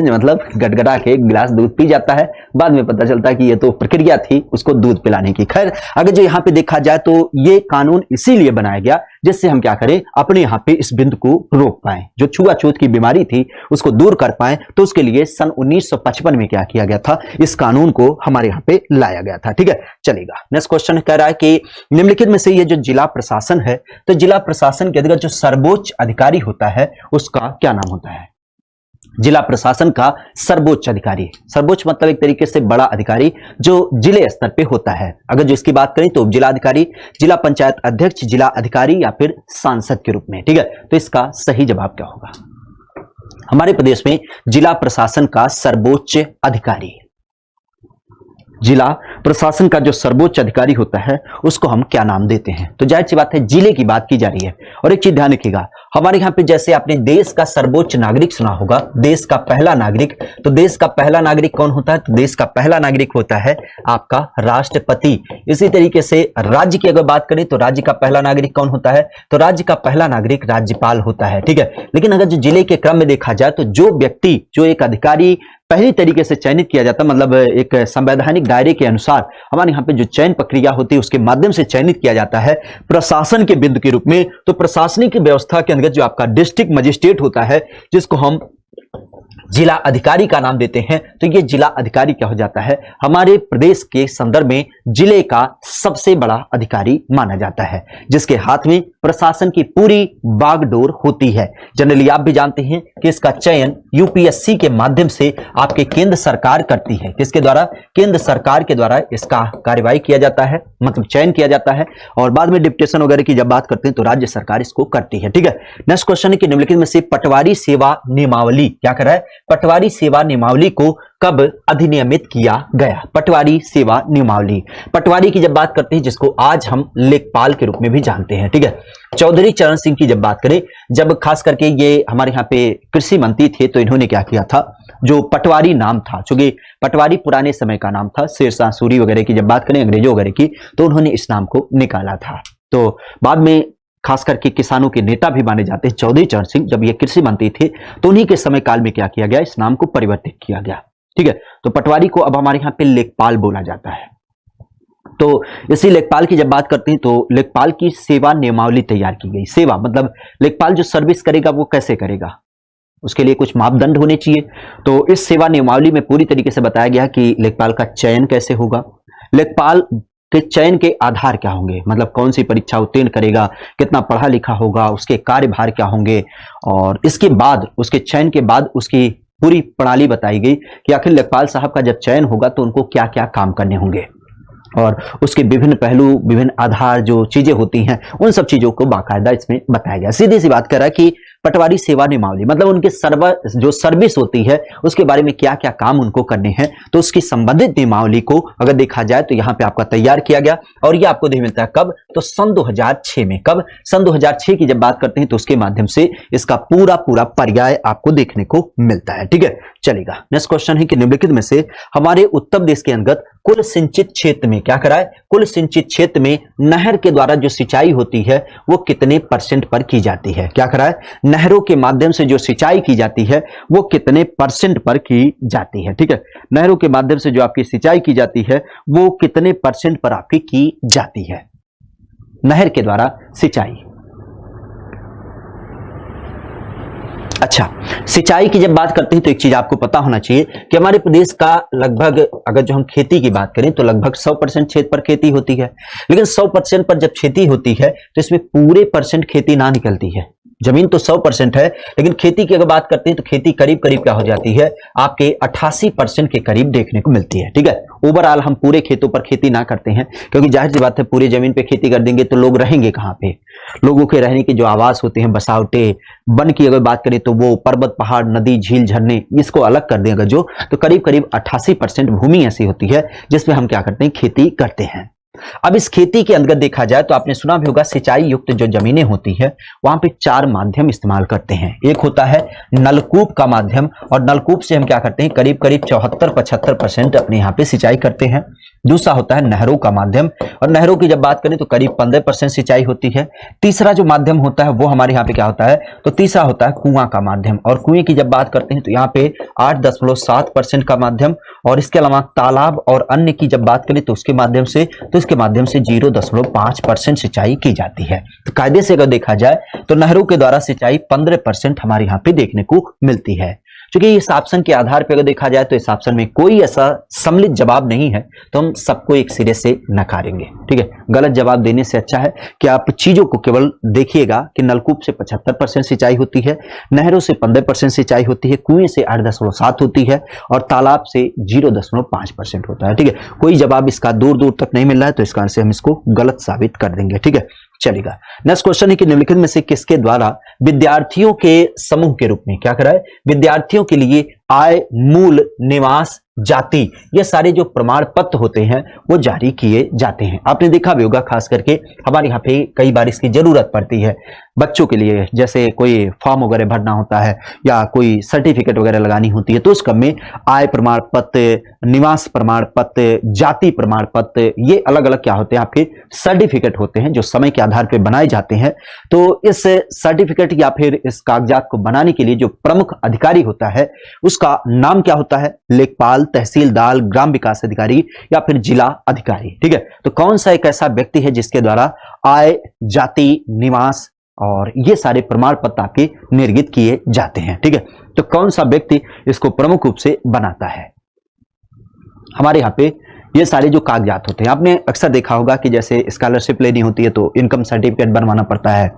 मतलब गटगटा के 1 गिलास दूध पी जाता है। बाद में पता चलता है कि ये तो प्रक्रिया थी उसको दूध पिलाने की। खैर, अगर जो यहाँ पे देखा जाए तो ये कानून इसीलिए बनाया गया जिससे हम क्या करें, अपने यहाँ पे इस बिंदु को रोक पाए, जो छुआछूत की बीमारी थी उसको दूर कर पाए। तो उसके लिए सन 1955 में क्या किया गया था, इस कानून को हमारे यहाँ पे लाया गया था। ठीक है, चलेगा। नेक्स्ट क्वेश्चन कह रहा है कि निम्नलिखित में से ये जो जिला प्रशासन है, तो जिला प्रशासन के अंतर्गत जो सर्वोच्च अधिकारी होता है उसका क्या नाम होता है? जिला प्रशासन का सर्वोच्च अधिकारी, सर्वोच्च मतलब एक तरीके से बड़ा अधिकारी जो जिले स्तर पे होता है। अगर जो इसकी बात करें तो जिला अधिकारी, जिला पंचायत अध्यक्ष, जिला अधिकारी या फिर सांसद के रूप में। ठीक है, तो इसका सही जवाब क्या होगा? हमारे प्रदेश में जिला प्रशासन का सर्वोच्च अधिकारी, जिला प्रशासन का जो सर्वोच्च अधिकारी होता है उसको हम क्या नाम देते हैं? तो जाहिर सी बात है जिले की बात की जा रही है। और एक चीज ध्यान रखिएगा, हमारे यहाँ पे जैसे आपने देश का सर्वोच्च नागरिक सुना होगा, देश का पहला नागरिक, तो देश का पहला नागरिक कौन होता है? तो देश का पहला नागरिक होता है आपका राष्ट्रपति। इसी तरीके से राज्य की अगर बात करें तो राज्य का पहला नागरिक कौन होता है? तो राज्य का पहला नागरिक राज्यपाल होता है। ठीक है, लेकिन अगर जो जिले के क्रम में देखा जाए तो जो व्यक्ति, जो एक अधिकारी पहली तरीके से चयनित किया जाता है, मतलब एक संवैधानिक दायरे के अनुसार हमारे यहाँ पे जो चयन प्रक्रिया होती है उसके माध्यम से चयनित किया जाता है प्रशासन के बिंदु के रूप में। तो प्रशासनिक व्यवस्था के अंतर्गत जो आपका डिस्ट्रिक्ट मजिस्ट्रेट होता है, जिसको हम जिला अधिकारी का नाम देते हैं तो ये जिला अधिकारी क्या हो जाता है, हमारे प्रदेश के संदर्भ में जिले का सबसे बड़ा अधिकारी माना जाता है, जिसके हाथ में प्रशासन की पूरी बागडोर होती है। जनरली आप भी जानते हैं कि इसका चयन यूपीएससी के माध्यम से आपके केंद्र सरकार करती है। किसके द्वारा? केंद्र सरकार के द्वारा इसका कार्यवाही किया जाता है, मतलब चयन किया जाता है, और बाद में डिप्टेशन वगैरह की जब बात करते हैं तो राज्य सरकार इसको करती है। ठीक है, नेक्स्ट क्वेश्चन है कि निम्नलिखित में से पटवारी सेवा नियमावली क्या कर रहा है? पटवारी सेवा नियमावली को कब अधिनियमित किया गया? पटवारी सेवा नियमावली, पटवारी की जब बात करते हैं जिसको आज हम लेखपाल के रूप में भी जानते हैं। ठीक है, चौधरी चरण सिंह की जब बात करें, जब खास करके ये हमारे यहाँ पे कृषि मंत्री थे तो इन्होंने क्या किया था, जो पटवारी नाम था, चूंकि पटवारी पुराने समय का नाम था, शेरशाह सूरी वगैरह की जब बात करें अंग्रेजों वगैरह की, तो उन्होंने इस नाम को निकाला था। तो बाद में खास करके किसानों के नेता भी माने जाते हैं चौधरी चरण सिंह, जब ये कृषि मंत्री थे तो उन्हीं के समय काल में क्या किया गया, इस नाम को परिवर्तित किया गया। ठीक है, तो पटवारी को अब हमारे यहाँ पे लेखपाल बोला जाता है। तो इसी लेखपाल की जब बात करते हैं तो लेखपाल की सेवा नियमावली तैयार की गई। सेवा मतलब लेखपाल जो सर्विस करेगा वो कैसे करेगा, उसके लिए कुछ मापदंड होने चाहिए। तो इस सेवा नियमावली में पूरी तरीके से बताया गया कि लेखपाल का चयन कैसे होगा, लेखपाल के चयन के आधार क्या होंगे, मतलब कौन सी परीक्षा उत्तीर्ण करेगा, कितना पढ़ा लिखा होगा, उसके कार्यभार क्या होंगे, और इसके बाद उसके चयन के बाद उसकी पूरी प्रणाली बताई गई कि आखिर लेखपाल साहब का जब चयन होगा तो उनको क्या क्या काम करने होंगे, और उसके विभिन्न पहलू, विभिन्न आधार जो चीजें होती हैं, उन सब चीजों को बाकायदा इसमें बताया गया। सीधी सी बात कर रहा है कि पटवारी सेवा नियमावली मतलब उनके जो सर्विस होती है उसके बारे में क्या क्या काम उनको करने हैं, तो उसकी संबंधित नियमावली को अगर देखा जाए तो यहाँ पे आपका तैयार किया गया, और ये आपको मिलता है कब, तो सन 2006 में। कब? सन 2006 की जब बात करते हैं तो उसके माध्यम से इसका पूरा पर्याय आपको देखने को मिलता है। ठीक है, चलेगा। नेक्स्ट क्वेश्चन है कि निम्नलिखित में से हमारे उत्तर प्रदेश के अंतर्गत कुल सिंचित क्षेत्र में क्या कराए, कुल सिंचित क्षेत्र में नहर के द्वारा जो सिंचाई होती है वो कितने % पर की जाती है? क्या कराए, नहरों के माध्यम से जो सिंचाई की जाती है वो कितने % पर की जाती है? ठीक है, नहरों के माध्यम से जो आपकी सिंचाई की जाती है वो कितने % पर आपकी की जाती है, नहर के द्वारा सिंचाई। अच्छा, सिंचाई की जब बात करते हैं तो एक चीज आपको पता होना चाहिए कि हमारे प्रदेश का लगभग, अगर जो हम खेती की बात करें तो लगभग 100% क्षेत्र पर खेती होती है, लेकिन 100% पर जब खेती होती है तो इसमें पूरे % खेती ना निकलती है। जमीन तो 100% है, लेकिन खेती की अगर बात करते हैं तो खेती करीब करीब क्या हो जाती है, आपके 88% के करीब देखने को मिलती है। ठीक है, ओवरऑल हम पूरे खेतों पर खेती ना करते हैं, क्योंकि जाहिर सी बात है पूरी जमीन पे खेती कर देंगे तो लोग रहेंगे कहाँ पे, लोगों के रहने के जो आवास होते हैं, बसावटे, वन की अगर बात करें तो वो पर्वत, पहाड़, नदी, झील, झरने, इसको अलग कर देंगे जो, तो करीब करीब 88% भूमि ऐसी होती है जिसमें हम क्या करते हैं, खेती करते हैं। अब इस खेती के अंतर्गत देखा जाए तो आपने सुना भी होगा सिंचाई युक्त जो जमीनें होती है वहां पे 4 माध्यम इस्तेमाल करते हैं। एक होता है नलकूप का माध्यम, और नलकूप से हम क्या करते हैं, करीब करीब 74-75% अपने यहाँ पे सिंचाई करते हैं। दूसरा होता है नहरों का माध्यम, और नहरों की जब बात करें तो करीब 15% सिंचाई होती है। तीसरा जो माध्यम होता है वो हमारे यहाँ पे क्या होता है, तो तीसरा होता है कुआं का माध्यम, और कुएं की जब बात करते हैं तो यहाँ पे 8.7% का माध्यम, और इसके अलावा तालाब और अन्य की जब बात करें तो उसके माध्यम से 0.5% सिंचाई की जाती है। तो कायदे से अगर देखा जाए तो नहरों के द्वारा सिंचाई 15% हमारे यहाँ पे देखने को मिलती है। क्योंकि इस ऑप्शन के आधार पर अगर देखा जाए तो इस ऑप्शन में कोई ऐसा सम्मिलित जवाब नहीं है, तो हम सबको एक सिरे से नकारेंगे। ठीक है, गलत जवाब देने से अच्छा है कि आप चीजों को केवल देखिएगा कि नलकूप से 75% सिंचाई होती है, नहरों से 15% सिंचाई होती है, कुएं से 8.7 होती है, और तालाब से 0.5% होता है। ठीक है, कोई जवाब इसका दूर दूर तक नहीं मिल रहा है, तो इस कारण से हम इसको गलत साबित कर देंगे। ठीक है, चलेगा। नेक्स्ट क्वेश्चन है कि निम्नलिखित में से किसके द्वारा विद्यार्थियों के समूह के रूप में क्या कराए, विद्यार्थियों के लिए आय, मूल, निवास, जाति, ये सारे जो प्रमाण पत्र होते हैं वो जारी किए जाते हैं। आपने देखा भी होगा, खास करके हमारे यहाँ पे कई बार इसकी जरूरत पड़ती है बच्चों के लिए, जैसे कोई फॉर्म वगैरह भरना होता है या कोई सर्टिफिकेट वगैरह लगानी होती है, तो उस क्रम में आय प्रमाण पत्र, निवास प्रमाण पत्र, जाति प्रमाण पत्र, ये अलग अलग क्या होते हैं, आपके सर्टिफिकेट होते हैं जो समय के आधार पर बनाए जाते हैं। तो इस सर्टिफिकेट या फिर इस कागजात को बनाने के लिए जो प्रमुख अधिकारी होता है उसका नाम क्या होता है, लेखपाल, तहसीलदार, ग्राम विकास अधिकारी या फिर जिला अधिकारी। ठीक है, तो कौन सा एक ऐसा व्यक्ति है जिसके द्वारा आय, जाति, निवास, और ये सारे प्रमाण पत्र आपके निर्गत किए जाते हैं। ठीक है, तो कौन सा व्यक्ति इसको प्रमुख रूप से बनाता है? हमारे यहाँ पे ये सारे जो कागजात होते हैं, आपने अक्सर देखा होगा कि जैसे स्कॉलरशिप लेनी होती है तो इनकम सर्टिफिकेट बनवाना पड़ता है,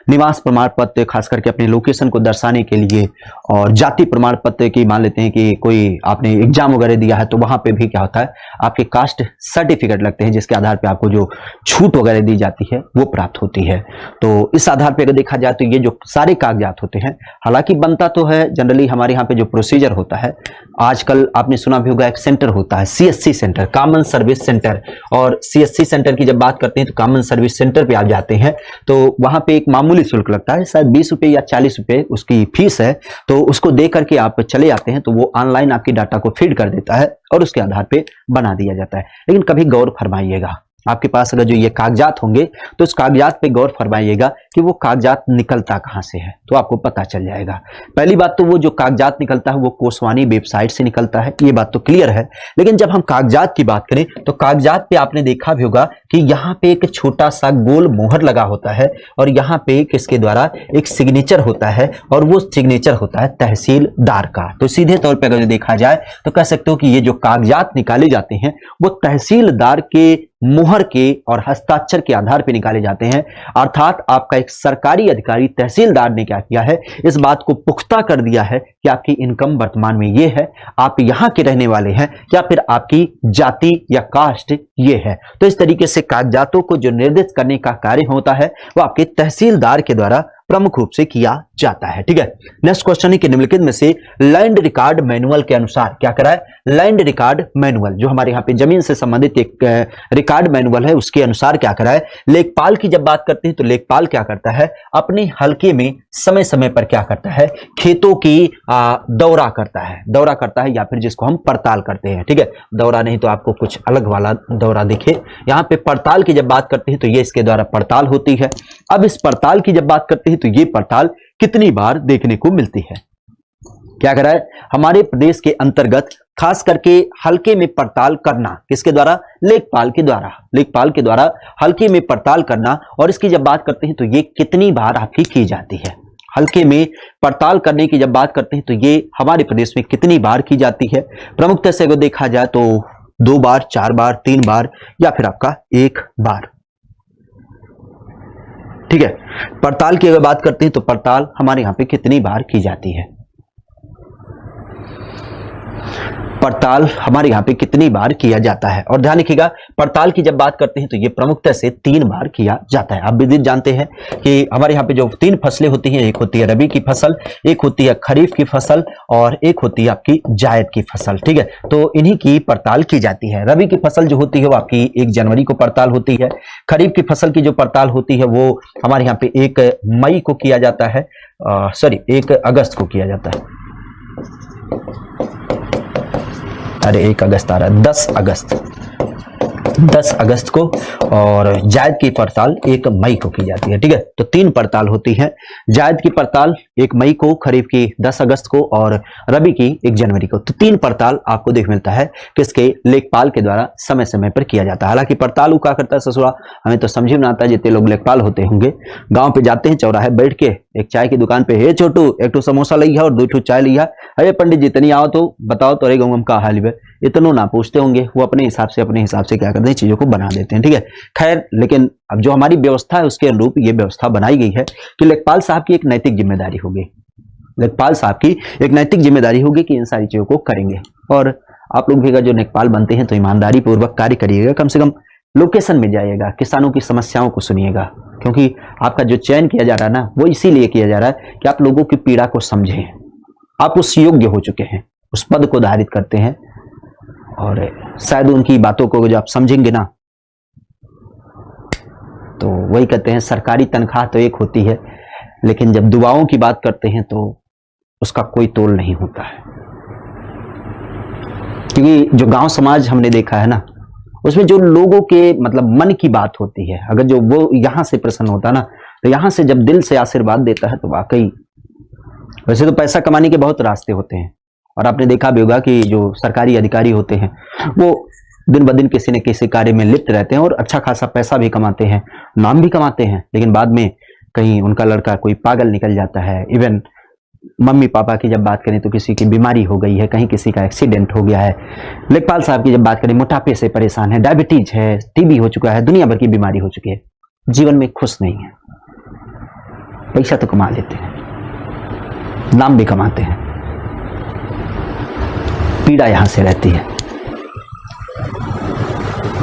निवास प्रमाण पत्र खास करके अपने लोकेशन को दर्शाने के लिए, और जाति प्रमाण पत्र की मान लेते हैं कि कोई आपने एग्जाम वगैरह दिया है तो वहां पे भी क्या होता है, आपके कास्ट सर्टिफिकेट लगते हैं जिसके आधार पे आपको जो छूट वगैरह दी जाती है वो प्राप्त होती है। तो इस आधार पे अगर देखा जाए तो ये जो सारे कागजात होते हैं, हालांकि बनता तो है जनरली हमारे यहाँ पे जो प्रोसीजर होता है, आजकल आपने सुना भी होगा एक सेंटर होता है CSC centre, common service centre, और CSC सेंटर की जब बात करते हैं तो कॉमन सर्विस सेंटर पे आप जाते हैं तो वहां पे एक मामूली शुल्क लगता है, शायद 20 रुपए या 40 रुपए उसकी फीस है। तो उसको दे करके आप चले जाते हैं तो वो ऑनलाइन आपकी डाटा को फीड कर देता है और उसके आधार पे बना दिया जाता है। लेकिन कभी गौर फरमाइएगा, आपके पास अगर जो ये कागजात होंगे तो उस कागजात पे गौर फरमाइएगा कि वो कागजात निकलता कहां से है, तो आपको पता चल जाएगा। पहली बात तो वो जो कागजात निकलता है वो कोसवानी वेबसाइट से निकलता है, ये बात तो क्लियर है। लेकिन जब हम कागजात की बात करें तो कागजात पे आपने देखा भी होगा कि यहाँ पे एक छोटा सा गोल मोहर लगा होता है और यहाँ पे किसके द्वारा एक सिग्नेचर होता है, और वो सिग्नेचर होता है तहसीलदार का। तो सीधे तौर पर अगर देखा जाए तो कह सकते हो कि ये जो कागजात निकाले जाते हैं वो तहसीलदार के मुहर के और हस्ताक्षर के आधार पर निकाले जाते हैं। अर्थात आपका एक सरकारी अधिकारी तहसीलदार ने क्या किया है, इस बात को पुख्ता कर दिया है कि आपकी इनकम वर्तमान में ये है, आप यहां के रहने वाले हैं, या फिर आपकी जाति या कास्ट ये है। तो इस तरीके से कागजातों को जो निर्दिष्ट करने का कार्य होता है वो आपके तहसीलदार के द्वारा प्रमुख रूप से किया जाता है। ठीक है, नेक्स्ट क्वेश्चन है कि निम्नलिखित में से लैंड रिकॉर्ड मैनुअल के अनुसार क्या करा है, लैंड रिकॉर्ड मैनुअल जो हमारे यहाँ पे जमीन से संबंधित एक रिकॉर्ड मैनुअल है उसके अनुसार क्या करा है, लेखपाल की जब बात करते हैं तो लेखपाल क्या करता है, अपने हलके में समय समय पर क्या करता है, खेतों की दौरा करता है या फिर जिसको हम पड़ताल करते हैं। ठीक है, दौरा नहीं तो आपको कुछ अलग वाला दौरा दिखे, यहाँ पे पड़ताल की जब बात करते हैं तो ये इसके द्वारा पड़ताल होती है। अब इस पड़ताल की जब बात करते हैं तो ये पड़ताल कितनी बार देखने को मिलती है, क्या करा है, हमारे प्रदेश के अंतर्गत खास करके हलके में पड़ताल करना किसके द्वारा, लेखपाल के द्वारा हलके में पड़ताल करना। और इसकी जब बात करते हैं तो ये कितनी बार आपकी की जाती है, हलके में पड़ताल करने की जब बात करते हैं तो ये हमारे प्रदेश में कितनी बार की जाती है। प्रमुखता से अगर देखा जाए तो 2 बार, 4 बार, 3 बार या फिर आपका 1 बार। ठीक है, पड़ताल की अगर बात करते हैं तो पड़ताल हमारे यहां पे कितनी बार की जाती है, पड़ताल हमारे यहाँ पे कितनी बार किया जाता है। और ध्यान रखिएगा पड़ताल की जब बात करते हैं तो ये प्रमुखता से 3 बार किया जाता है। आप विदित जानते हैं कि हमारे यहाँ पे जो 3 फसलें होती हैं, एक होती है रबी की फसल, एक होती है खरीफ की फसल और एक होती है आपकी जायद की फसल। ठीक है, तो इन्हीं की पड़ताल की जाती है। रबी की फसल जो होती है वो आपकी 1 जनवरी को पड़ताल होती है। खरीफ की फसल की जो पड़ताल होती है वो हमारे यहाँ पे 1 मई को किया जाता है, 1 अगस्त को किया जाता है, 1 अगस्त आ रहा है, 10 अगस्त को। और जायद की पड़ताल 1 मई को की जाती है। ठीक है, तो 3 पड़ताल होती है, जायद की पड़ताल 1 मई को, खरीफ की 10 अगस्त को और रबी की 1 जनवरी को। तो 3 पड़ताल आपको देख मिलता है किसके, लेखपाल के द्वारा समय समय पर किया जाता है। हालांकि पड़ताल क्या करता है ससुरा, हमें तो समझ में आता है, जितने लोग लेखपाल होते होंगे गांव पे जाते हैं, चौराहे बैठ के एक चाय की दुकान पे, हे छोटू 1 समोसा लिया और 2 चाय लिया, अरे पंडित जी इतनी आओ तो बताओ तो गाँव का हाल है, इतनों ना पूछते होंगे, वो अपने हिसाब से क्या करते हैं, चीजों को बना देते हैं। ठीक है, खैर लेकिन अब जो हमारी व्यवस्था है उसके अनुरूप ये व्यवस्था बनाई गई है कि लेखपाल साहब की एक नैतिक जिम्मेदारी होगी, लेखपाल साहब की एक नैतिक जिम्मेदारी होगी कि इन सारी चीजों को करेंगे। और आप लोग भी अगर जो लेखपाल बनते हैं तो ईमानदारी पूर्वक कार्य करिएगा, कम से कम लोकेशन में जाइएगा, किसानों की समस्याओं को सुनिएगा, क्योंकि आपका जो चयन किया जा रहा है ना वो इसीलिए किया जा रहा है कि आप लोगों की पीड़ा को समझें, आप उस योग्य हो चुके हैं, उस पद को धारित करते हैं, और शायद उनकी बातों को जब आप समझेंगे ना तो वही कहते हैं, सरकारी तनख्वाह तो एक होती है लेकिन जब दुआओं की बात करते हैं तो उसका कोई तोल नहीं होता है। क्योंकि जो गांव समाज हमने देखा है ना, उसमें जो लोगों के मतलब मन की बात होती है, अगर जो वो यहां से प्रसन्न होता है ना, तो यहां से जब दिल से आशीर्वाद देता है तो वाकई, वैसे तो पैसा कमाने के बहुत रास्ते होते हैं, और आपने देखा भी होगा कि जो सरकारी अधिकारी होते हैं वो दिन ब दिन किसी न किसी कार्य में लिप्त रहते हैं और अच्छा खासा पैसा भी कमाते हैं, नाम भी कमाते हैं, लेकिन बाद में कहीं उनका लड़का कोई पागल निकल जाता है, इवन मम्मी पापा की जब बात करें तो किसी की बीमारी हो गई है, कहीं किसी का एक्सीडेंट हो गया है, लेखपाल साहब की जब बात करें मोटापे से परेशान है, डायबिटीज है, टीबी हो चुका है, दुनिया भर की बीमारी हो चुकी है, जीवन में खुश नहीं है। पैसा तो कमा लेते हैं, नाम भी कमाते हैं, पीड़ा यहां से रहती है।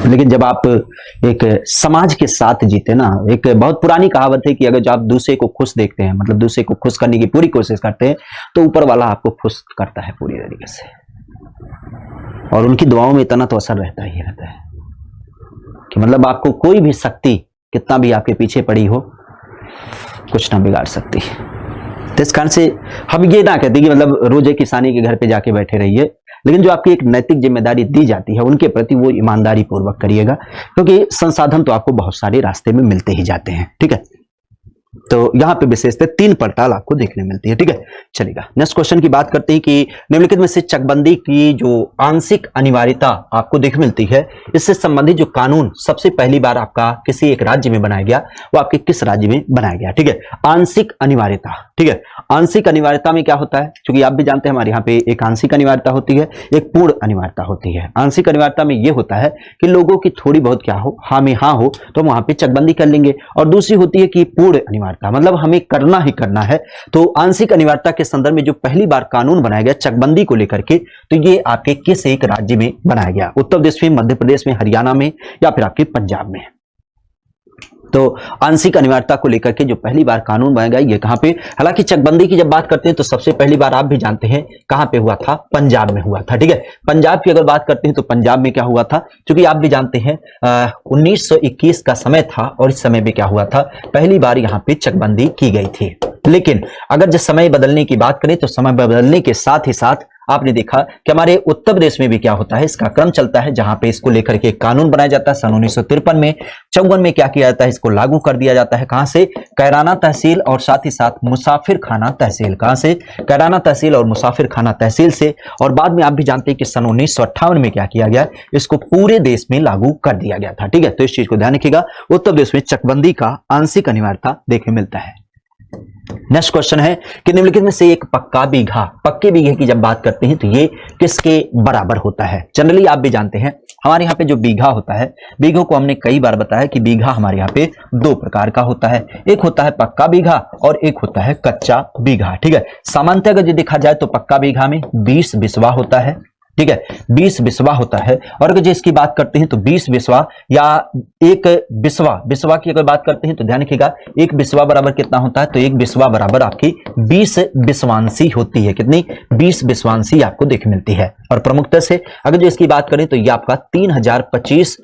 लेकिन जब आप एक समाज के साथ जीते ना, एक बहुत पुरानी कहावत है कि अगर जब आप दूसरे को खुश देखते हैं, मतलब दूसरे को खुश करने की पूरी कोशिश करते हैं, तो ऊपर वाला आपको खुश करता है पूरी तरीके से, और उनकी दुआओं में इतना तो असर रहता ही रहता है कि मतलब आपको कोई भी शक्ति कितना भी आपके पीछे पड़ी हो, कुछ ना बिगाड़ सकती। तो इस कारण से हम ये ना कहते कि मतलब रोजे किसानी के घर पे जाके बैठे रहिए, लेकिन जो आपकी एक नैतिक जिम्मेदारी दी जाती है उनके प्रति वो ईमानदारी पूर्वक करिएगा, क्योंकि संसाधन तो आपको बहुत सारे रास्ते में मिलते ही जाते हैं। ठीक है, तो यहां पे विशेषतः 3 पड़ताल आपको देखने मिलती है। ठीक है, चलेगा नेक्स्ट क्वेश्चन की बात करते हैं कि निम्नलिखित में से चकबंदी की जो आंशिक अनिवार्यता आपको देखने मिलती है, इससे संबंधित जो कानून सबसे पहली बार आपका किसी एक राज्य में बनाया गया, वो आपके किस राज्य में बनाया गया? ठीक है, आंशिक अनिवार्यता। ठीक है, आंशिक अनिवार्यता में क्या होता है, क्योंकि आप भी जानते हैं हमारे यहाँ पे एक आंशिक अनिवार्यता होती है, एक पूर्ण अनिवार्यता होती है। आंशिक अनिवार्यता में यह होता है कि लोगों की थोड़ी बहुत क्या हो, हाँ में हाँ हो, तो हम वहां पे चकबंदी कर लेंगे, और दूसरी होती है कि पूर्ण अनिवार्यता, मतलब हमें करना ही करना है। तो आंशिक अनिवार्यता के संदर्भ में जो पहली बार कानून बनाया गया चकबंदी को लेकर के, तो ये आपके किस एक राज्य में बनाया गया? उत्तर प्रदेश में, मध्य प्रदेश में, हरियाणा में, या फिर आपके पंजाब में? तो आंशिक अनिवार्यता को लेकर के जो पहली बार कानून बनाया गया, ये कहां पे? हालांकि चकबंदी की जब बात करते हैं तो सबसे पहली बार आप भी जानते हैं कहां पे हुआ था, पंजाब में हुआ था। ठीक है, पंजाब की अगर बात करते हैं तो पंजाब में क्या हुआ था, क्योंकि आप भी जानते हैं 1921 का समय था, और इस समय भी क्या हुआ था, पहली बार यहां पे चकबंदी की गई थी। लेकिन अगर जब समय बदलने की बात करें तो समय बदलने के साथ ही साथ आपने देखा कि हमारे उत्तर प्रदेश में भी क्या होता है, इसका क्रम चलता है, जहां पे इसको लेकर के कानून बनाया जाता है सन 1953 में। 54 में क्या किया जाता है, इसको लागू कर दिया जाता है। कहां से? कैराना तहसील और साथ ही साथ मुसाफिर खाना तहसील। कहां से? कैराना तहसील और मुसाफिर खाना तहसील से। और बाद में आप भी जानते हैं कि सन 1958 में क्या किया गया, इसको पूरे देश में लागू कर दिया गया था। ठीक है, तो इस चीज को ध्यान रखिएगा, उत्तर प्रदेश में चकबंदी का आंशिक अनिवार्यता देखने मिलता है। नेक्स्ट क्वेश्चन है कि निम्नलिखित में से एक पक्का बीघा, पक्के बीघे की जब बात करते हैं तो ये किसके बराबर होता है? जनरली आप भी जानते हैं हमारे यहाँ पे जो बीघा होता है, बीघों को हमने कई बार बताया कि बीघा हमारे यहाँ पे 2 प्रकार का होता है, एक होता है पक्का बीघा और एक होता है कच्चा बीघा। ठीक है, सामान्यतः अगर देखा जाए तो पक्का बीघा में 20 बिस्वा होता है। ठीक है, 20 बिस्वा होता है, और अगर इसकी बात करते हैं तो 20 बिस्वा या एक बिस्वा की अगर बात करते हैं तो ध्यान रखिएगा, एक बिस्वा बराबर कितना होता है, तो एक बिस्वा बराबर आपकी 20 बिस्वांशी होती है। कितनी? 20 बिस्वांशी आपको देखने मिलती है। और प्रमुखता से अगर जो इसकी बात करें तो ये आपका 3025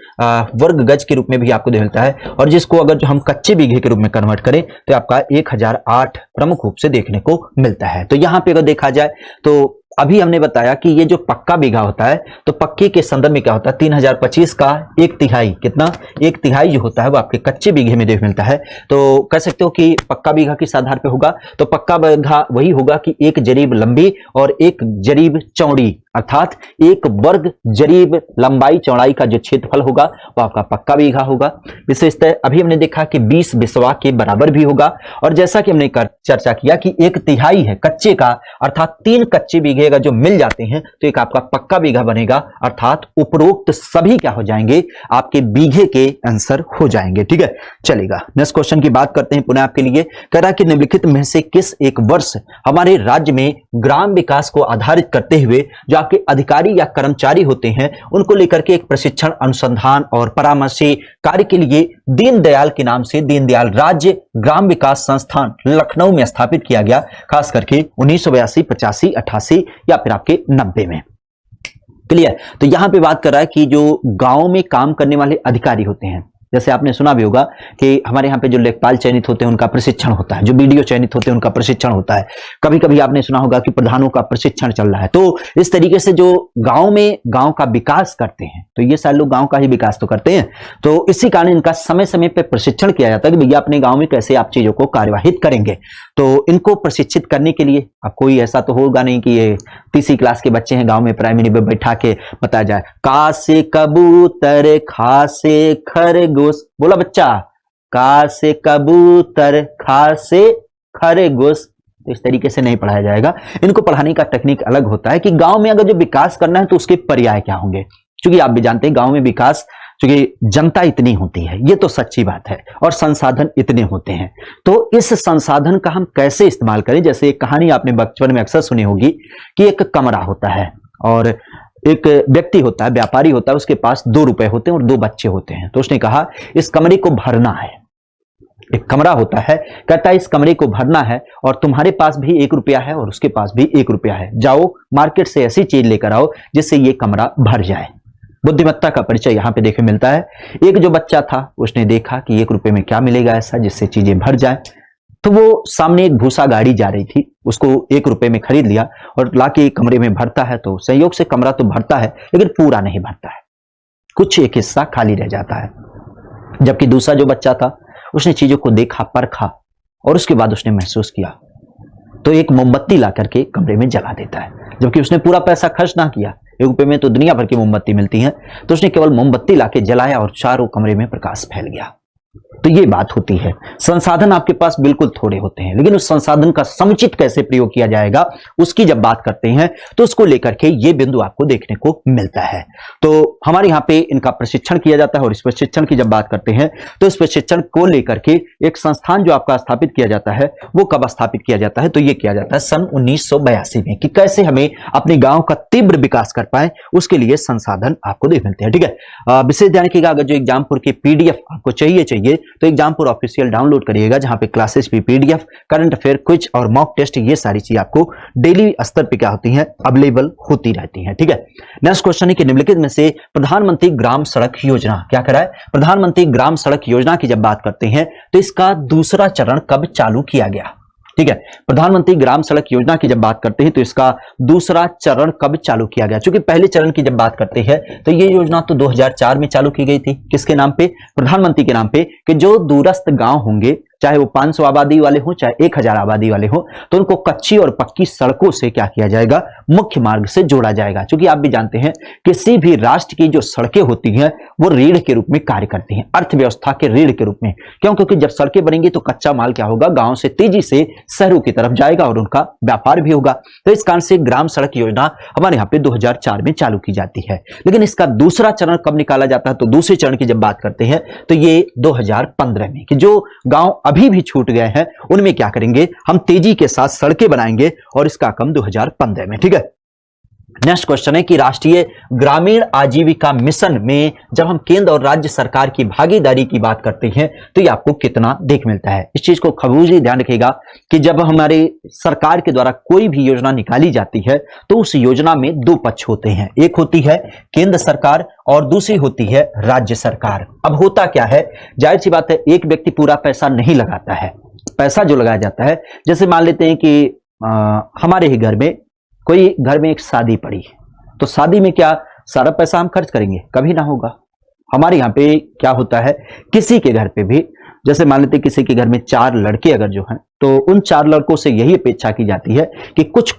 वर्ग गज के रूप में भी आपको मिलता है, और जिसको अगर जो हम कच्चे बीघे के रूप में कन्वर्ट करें तो आपका 1008 प्रमुख रूप से देखने को मिलता है। तो यहां पे अगर देखा जाए तो अभी हमने बताया कि ये जो पक्का बीघा होता है, तो पक्के के संदर्भ में क्या होता है, 3025 का 1/3 कितना, 1/3 जो होता है वो आपके कच्चे बीघे में देख मिलता है। तो कह सकते हो कि पक्का बीघा किस आधार पे होगा, तो पक्का बीघा वही होगा कि 1 जरीब लंबी और 1 जरीब चौड़ी, अर्थात 1 वर्ग जरीब लंबाई चौड़ाई का जो क्षेत्रफल होगा वो आपका पक्का बीघा होगा। विशेषतः अभी हमने देखा कि 20 बिस्वा के बराबर भी होगा, और जैसा कि हमने चर्चा किया कि 1/3 है कच्चे का, अर्थात 3 कच्चे बीघे अगर जो मिल जाते हैं तो एक आपका पक्का बीघा बनेगा, अर्थात उपरोक्त सभी क्या हो जाएंगे, आपके बीघे के आंसर हो जाएंगे। ठीक है, चलेगा नेक्स्ट क्वेश्चन की बात करते हैं पुनः आपके लिए। कह रहा है कि निम्नलिखित में से किस एक वर्ष हमारे राज्य में ग्राम विकास को आधारित करते हुए जो आपके अधिकारी या कर्मचारी होते हैं उनको लेकर के एक प्रशिक्षण, अनुसंधान और परामर्शी कार्य के लिए दीनदयाल के नाम से दीनदयाल राज्य ग्राम विकास संस्थान लखनऊ में स्थापित किया गया, खास करके 1982, 85, 88 या फिर आपके 90 में। क्लियर? तो यहां पे बात कर रहा है कि जो गांव में काम करने वाले अधिकारी होते हैं, जैसे आपने सुना भी होगा कि हमारे यहाँ पे जो लेखपाल चयनित होते हैं उनका प्रशिक्षण होता है, जो बीडीओ चयनित होते हैं उनका प्रशिक्षण होता है, कभी कभी आपने सुना होगा कि प्रधानों का प्रशिक्षण चल रहा है। तो इस तरीके से जो गांव में गांव का विकास करते हैं, तो ये सारे लोग गांव का ही विकास तो करते हैं, तो इसी कारण इनका समय समय पर प्रशिक्षण किया जाता है कि भैया अपने गाँव में कैसे आप चीजों को कार्यवाहित करेंगे। तो इनको प्रशिक्षित करने के लिए अब कोई ऐसा तो होगा नहीं कि ये 3री क्लास के बच्चे हैं गांव में प्राइमरी में बैठा के बताया जाए का से कबूतर, खा से खरगोश, बोला बच्चा का से कबूतर, खा से खरगोश। तो इस तरीके से नहीं पढ़ाया जाएगा। इनको पढ़ाने का टेक्निक अलग होता है कि गांव में अगर जो विकास करना है तो उसके पर्याय क्या होंगे, क्योंकि आप भी जानते हैं गांव में विकास, क्योंकि जनता इतनी होती है, ये तो सच्ची बात है, और संसाधन इतने होते हैं, तो इस संसाधन का हम कैसे इस्तेमाल करें। जैसे एक कहानी आपने बचपन में अक्सर सुनी होगी कि एक कमरा होता है और एक व्यक्ति होता है, व्यापारी होता है, उसके पास 2 रुपए होते हैं और 2 बच्चे होते हैं। तो उसने कहा इस कमरे को भरना है। एक कमरा होता है, कहता है इस कमरे को भरना है और तुम्हारे पास भी 1 रुपया है और उसके पास भी 1 रुपया है, जाओ मार्केट से ऐसी चीज लेकर आओ जिससे ये कमरा भर जाए। बुद्धिमत्ता का परिचय यहाँ पे देखने मिलता है। एक जो बच्चा था उसने देखा कि 1 रुपए में क्या मिलेगा ऐसा जिससे चीजें भर जाए, तो वो सामने एक भूसा गाड़ी जा रही थी, उसको 1 रुपए में खरीद लिया और लाके कमरे में भरता है। तो संयोग से कमरा तो भरता है लेकिन पूरा नहीं भरता है, कुछ एक हिस्सा खाली रह जाता है। जबकि दूसरा जो बच्चा था उसने चीजों को देखा, परखा और उसके बाद उसने महसूस किया, तो एक मोमबत्ती ला करके कमरे में जला देता है। जबकि उसने पूरा पैसा खर्च ना किया, 1 रुपए में तो दुनिया भर की मोमबत्ती मिलती है, तो उसने केवल मोमबत्ती लाके जलाया और चारों कमरे में प्रकाश फैल गया। तो ये बात होती है, संसाधन आपके पास बिल्कुल थोड़े होते हैं, लेकिन उस संसाधन का समुचित कैसे प्रयोग किया जाएगा उसकी जब बात करते हैं तो उसको लेकर के ये बिंदु आपको देखने को मिलता है। तो हमारे यहाँ पे इनका प्रशिक्षण किया जाता है और इस प्रशिक्षण की जब बात करते हैं तो इस प्रशिक्षण को लेकर के एक संस्थान जो आपका स्थापित किया जाता है वो कब स्थापित किया जाता है, तो ये किया जाता है सन 1982 में, कि कैसे हमें अपने गांव का तीव्र विकास कर पाए उसके लिए संसाधन आपको देख मिलते हैं। ठीक है, विशेष ध्यान रखिएगा, अगर जो एग्जामपुर की पीडीएफ आपको चाहिए तो एग्जामपुर ऑफिशियल डाउनलोड करिएगा, जहां पे क्लासेस भी, पीडीएफ, करंट अफेयर, क्विज और मॉक टेस्ट, ये सारी चीज आपको डेली स्तर पे क्या होती हैं, अवेलेबल होती रहती हैं। ठीक है, नेक्स्ट क्वेश्चन है कि निम्नलिखित में से प्रधानमंत्री ग्राम सड़क योजना क्या करा है। प्रधानमंत्री ग्राम सड़क योजना की जब बात करते हैं तो इसका दूसरा चरण कब चालू किया गया। ठीक है, प्रधानमंत्री ग्राम सड़क योजना की जब बात करते हैं तो इसका दूसरा चरण कब चालू किया गया। क्योंकि पहले चरण की जब बात करते हैं तो ये योजना तो 2004 में चालू की गई थी, किसके नाम पे, प्रधानमंत्री के नाम पे, कि जो दूरस्थ गांव होंगे, चाहे वो 500 आबादी वाले हो चाहे 1000 आबादी वाले हो, तो उनको कच्ची और पक्की सड़कों से क्या किया जाएगा, मुख्य मार्ग से जोड़ा जाएगा। क्योंकि आप भी जानते हैं किसी भी राष्ट्र की जो सड़कें होती हैं वो रीढ़ के रूप में कार्य करती हैं, अर्थव्यवस्था के रीढ़ के रूप में। क्यों, क्योंकि जब सड़कें बनेंगी तो कच्चा माल क्या होगा, गांव से तेजी से शहरों की तरफ जाएगा और उनका व्यापार भी होगा। तो इस कारण से ग्राम सड़क योजना हमारे यहाँ पे 2004 में चालू की जाती है। लेकिन इसका दूसरा चरण कब निकाला जाता है, तो दूसरे चरण की जब बात करते हैं तो ये 2015 में, कि जो गांव अभी भी छूट गए हैं उनमें क्या करेंगे, हम तेजी के साथ सड़कें बनाएंगे और इसका कम 2015 में। ठीक है, नेक्स्ट क्वेश्चन है कि राष्ट्रीय ग्रामीण आजीविका मिशन में जब हम केंद्र और राज्य सरकार की भागीदारी की बात करते हैं तो ये आपको कितना देख मिलता है। इस चीज को खबूजी ध्यान रखिएगा कि जब हमारे सरकार के द्वारा कोई भी योजना निकाली जाती है तो उस योजना में 2 पक्ष होते हैं, एक होती है केंद्र सरकार और दूसरी होती है राज्य सरकार। अब होता क्या है, जाहिर सी बात है एक व्यक्ति पूरा पैसा नहीं लगाता है, पैसा जो लगाया जाता है, जैसे मान लेते हैं कि हमारे ही घर में कोई घर में एक शादी पड़ी, तो शादी में क्या सारा पैसा हम खर्च करेंगे, कभी ना होगा। हमारे यहाँ पे क्या होता है, किसी के घर पे भी, जैसे मान लेते किसी के घर में 4 लड़के अगर जो हैं, तो उन 4 लड़कों से यही अपेक्षा की जाती है कि कुछ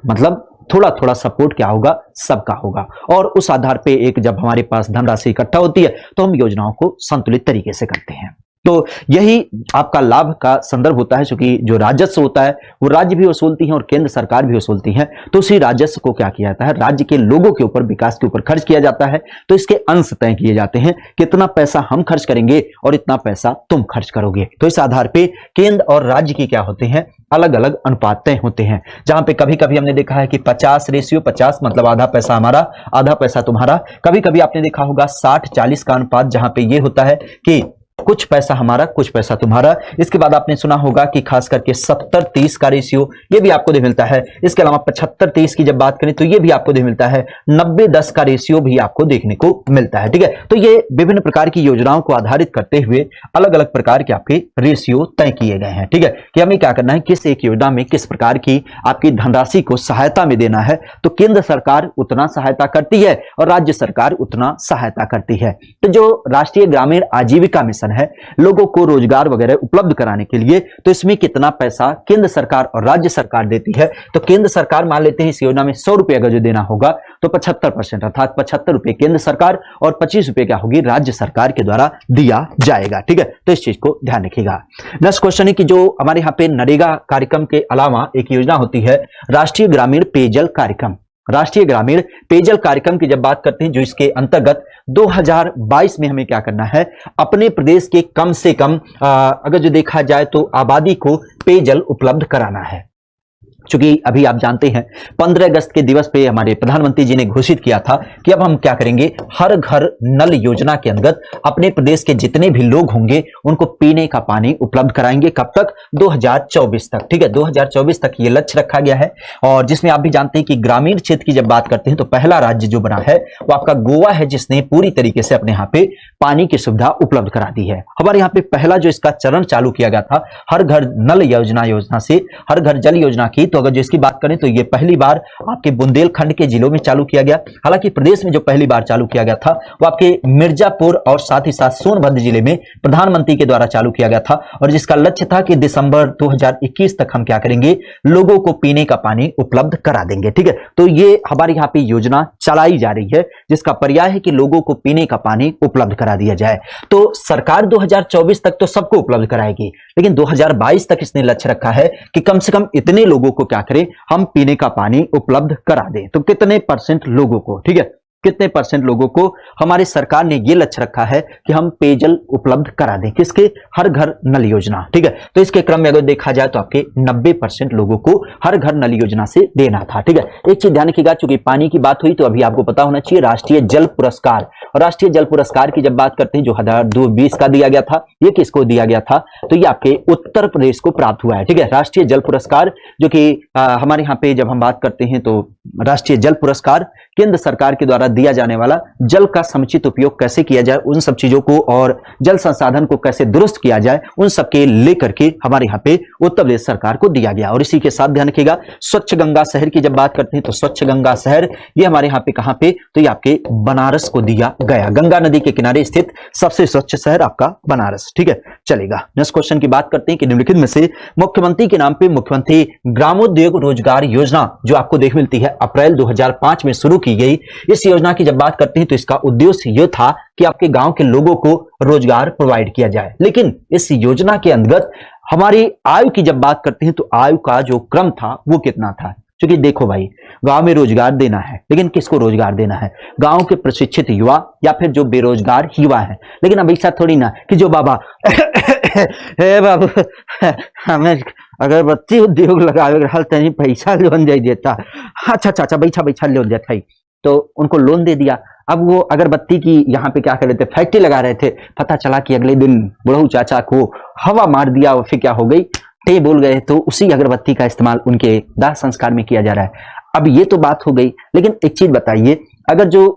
मतलब थोड़ा थोड़ा सपोर्ट क्या होगा, सबका होगा, और उस आधार पे एक जब हमारे पास धनराशि इकट्ठा होती है तो हम योजनाओं को संतुलित तरीके से करते हैं। तो यही आपका लाभ का संदर्भ होता है, क्योंकि जो राजस्व होता है वो राज्य भी वसूलती है और केंद्र सरकार भी वसूलती है। तो उसी राजस्व को क्या किया जाता है, राज्य के लोगों के ऊपर, विकास के ऊपर खर्च किया जाता है। तो इसके अंश तय किए जाते हैं, कितना पैसा हम खर्च करेंगे और इतना पैसा तुम खर्च करोगे। तो इस आधार पे केंद्र और राज्य की क्या होते हैं, अलग अलग अनुपात तय होते हैं। जहां पे कभी कभी हमने देखा है कि 50:50, मतलब आधा पैसा हमारा आधा पैसा तुम्हारा। कभी कभी आपने देखा होगा 60-40 का अनुपात, जहां पे ये होता है कि कुछ पैसा हमारा कुछ पैसा तुम्हारा। इसके बाद आपने सुना होगा कि खास करके 70-30 का रेशियो, ये भी आपको दे मिलता है। इसके अलावा 75-30 की जब बात करें तो ये भी आपको दे मिलता है। 90-10 का रेशियो भी आपको देखने को मिलता है। ठीक है, तो ये विभिन्न प्रकार की योजनाओं को आधारित करते हुए अलग अलग प्रकार के आपके रेशियो तय किए गए हैं। ठीक है, कि हमें क्या करना है, किस एक योजना में किस प्रकार की आपकी धनराशि को सहायता में देना है। तो केंद्र सरकार उतना सहायता करती है और राज्य सरकार उतना सहायता करती है। तो जो राष्ट्रीय ग्रामीण आजीविका मिशन है लोगों को रोजगार वगैरह उपलब्ध कराने के लिए, तो इसमें कितना पैसा केंद्र सरकार और राज्य सरकार देती है। तो केंद्र सरकार मान लेते हैं इस योजना में 100 रुपए अगर जो देना होगा तो 75% अर्थात 75 रुपए केंद्र सरकार और 25 रुपए क्या होगी राज्य सरकार के द्वारा दिया जाएगा। ठीक है, तो इस चीज को ध्यान रखिएगा। नेक्स्ट क्वेश्चन है कि जो हमारे यहाँ पे नरेगा कार्यक्रम के अलावा एक योजना होती है राष्ट्रीय ग्रामीण पेयजल कार्यक्रम। राष्ट्रीय ग्रामीण पेयजल कार्यक्रम की जब बात करते हैं, जो इसके अंतर्गत 2022 में हमें क्या करना है, अपने प्रदेश के कम से कम अगर जो देखा जाए तो आबादी को पेयजल उपलब्ध कराना है। चूंकि अभी आप जानते हैं 15 अगस्त के दिवस पे हमारे प्रधानमंत्री जी ने घोषित किया था कि अब हम क्या करेंगे, हर घर नल योजना के अंतर्गत अपने प्रदेश के जितने भी लोग होंगे उनको पीने का पानी उपलब्ध कराएंगे। कब तक, 2024 तक। ठीक है, 2024 तक ये लक्ष्य रखा गया है। और जिसमें आप भी जानते हैं कि ग्रामीण क्षेत्र की जब बात करते हैं तो पहला राज्य जो बना है वो आपका गोवा है, जिसने पूरी तरीके से अपने यहाँ पे पानी की सुविधा उपलब्ध करा दी है। हमारे यहाँ पे पहला जो इसका चरण चालू किया गया था हर घर नल योजना से हर घर जल योजना की, तो अगर जो इसकी बात करें तो ये पहली बार आपके बुंदेलखंड के जिलों में चालू किया गया। हालांकि प्रदेश में जो पहली बार चालू किया गया था वो आपके मिर्जापुर और साथ ही साथ सोनभद्र जिले में प्रधानमंत्री के द्वारा चालू किया गया था, और जिसका लक्ष्य था कि दिसंबर 2021 तक हम क्या करेंगे, लोगों को पीने का पानी उपलब्ध करा देंगे। ठीक है, तो ये हमारे यहाँ पे योजना चलाई जा रही है जिसका पर्याय है कि लोगों को पीने का पानी उपलब्ध करा दिया जाए। तो सरकार 2024 तक तो सबको उपलब्ध कराएगी, लेकिन 2022 तक इसने लक्ष्य रखा है कि कम से कम इतने लोगों को क्या करें, हम पीने का पानी उपलब्ध करा दें। तो कितने परसेंट लोगों को, ठीक है, कितने परसेंट लोगों को हमारी सरकार ने यह लक्ष्य रखा है कि हम पेयजल उपलब्ध करा दें, किसके, हर घर नल योजना। ठीक है, तो इसके क्रम में अगर देखा जाए तो आपके 90% लोगों को हर घर नल योजना से देना था। ठीक है, एक चीज ध्यान रखिएगा, चूंकि पानी की बात हुई तो अभी आपको पता होना चाहिए राष्ट्रीय जल पुरस्कार, और राष्ट्रीय जल पुरस्कार की जब बात करते हैं जो 2020 का दिया गया था, ये किसको दिया गया था, तो ये आपके उत्तर प्रदेश को प्राप्त हुआ है। ठीक है, राष्ट्रीय जल पुरस्कार जो कि हमारे यहाँ पे जब हम बात करते हैं तो राष्ट्रीय जल पुरस्कार केंद्र सरकार के द्वारा दिया जाने वाला जल का समुचित उपयोग कैसे किया जाए, उन सब चीजों को और जल संसाधन को कैसे दुरुस्त किया जाए, उन सब के लेकर के हमारे यहाँ पे उत्तर प्रदेश सरकार को दिया गया। और इसी के साथ ध्यान रखिएगा, स्वच्छ गंगा शहर की जब बात करते हैं तो स्वच्छ गंगा शहर ये हमारे यहाँ पे कहां पे, तो ये आपके बनारस को दिया गया। गंगा नदी के किनारे स्थित सबसे स्वच्छ शहर आपका बनारस। ठीक है, चलेगा। नेक्स्ट क्वेश्चन की बात करते हैं कि निम्नलिखित में से मुख्यमंत्री के नाम पे मुख्यमंत्री ग्रामोद्योग रोजगार योजना जो आपको देख मिलती है अप्रैल 2005 में शुरू की गई, इस योजना की जब बात करते हैं तो इसका उद्देश्य यह था कि आपके गांव के लोगों को रोजगार प्रोवाइड किया जाए। लेकिन इस योजना के अंतर्गत हमारी आयु की जब बात करते हैं तो आयु का जो क्रम था वो कितना था, क्योंकि देखो भाई गांव में रोजगार देना है, लेकिन किसको रोजगार देना है, गांव के प्रशिक्षित युवा या फिर जो बेरोजगार युवा है। लेकिन अब ऐसा थोड़ी ना कि जो बाबा हे बाबू हमें अगरबत्ती उद्योग लगावे रहल तनी पैसा लोन दे देता, अच्छा चाचा बैठा लोन देता है, तो उनको लोन दे दिया। अब वो अगरबत्ती की यहाँ पे क्या कर रहे थे, फैक्ट्री लगा रहे थे, पता चला कि अगले दिन बुढ़ऊ चाचा को हवा मार दिया और फिर क्या हो गई, टे बोल गए, तो उसी अगरबत्ती का इस्तेमाल उनके दाह संस्कार में किया जा रहा है। अब ये तो बात हो गई, लेकिन एक चीज बताइए, अगर जो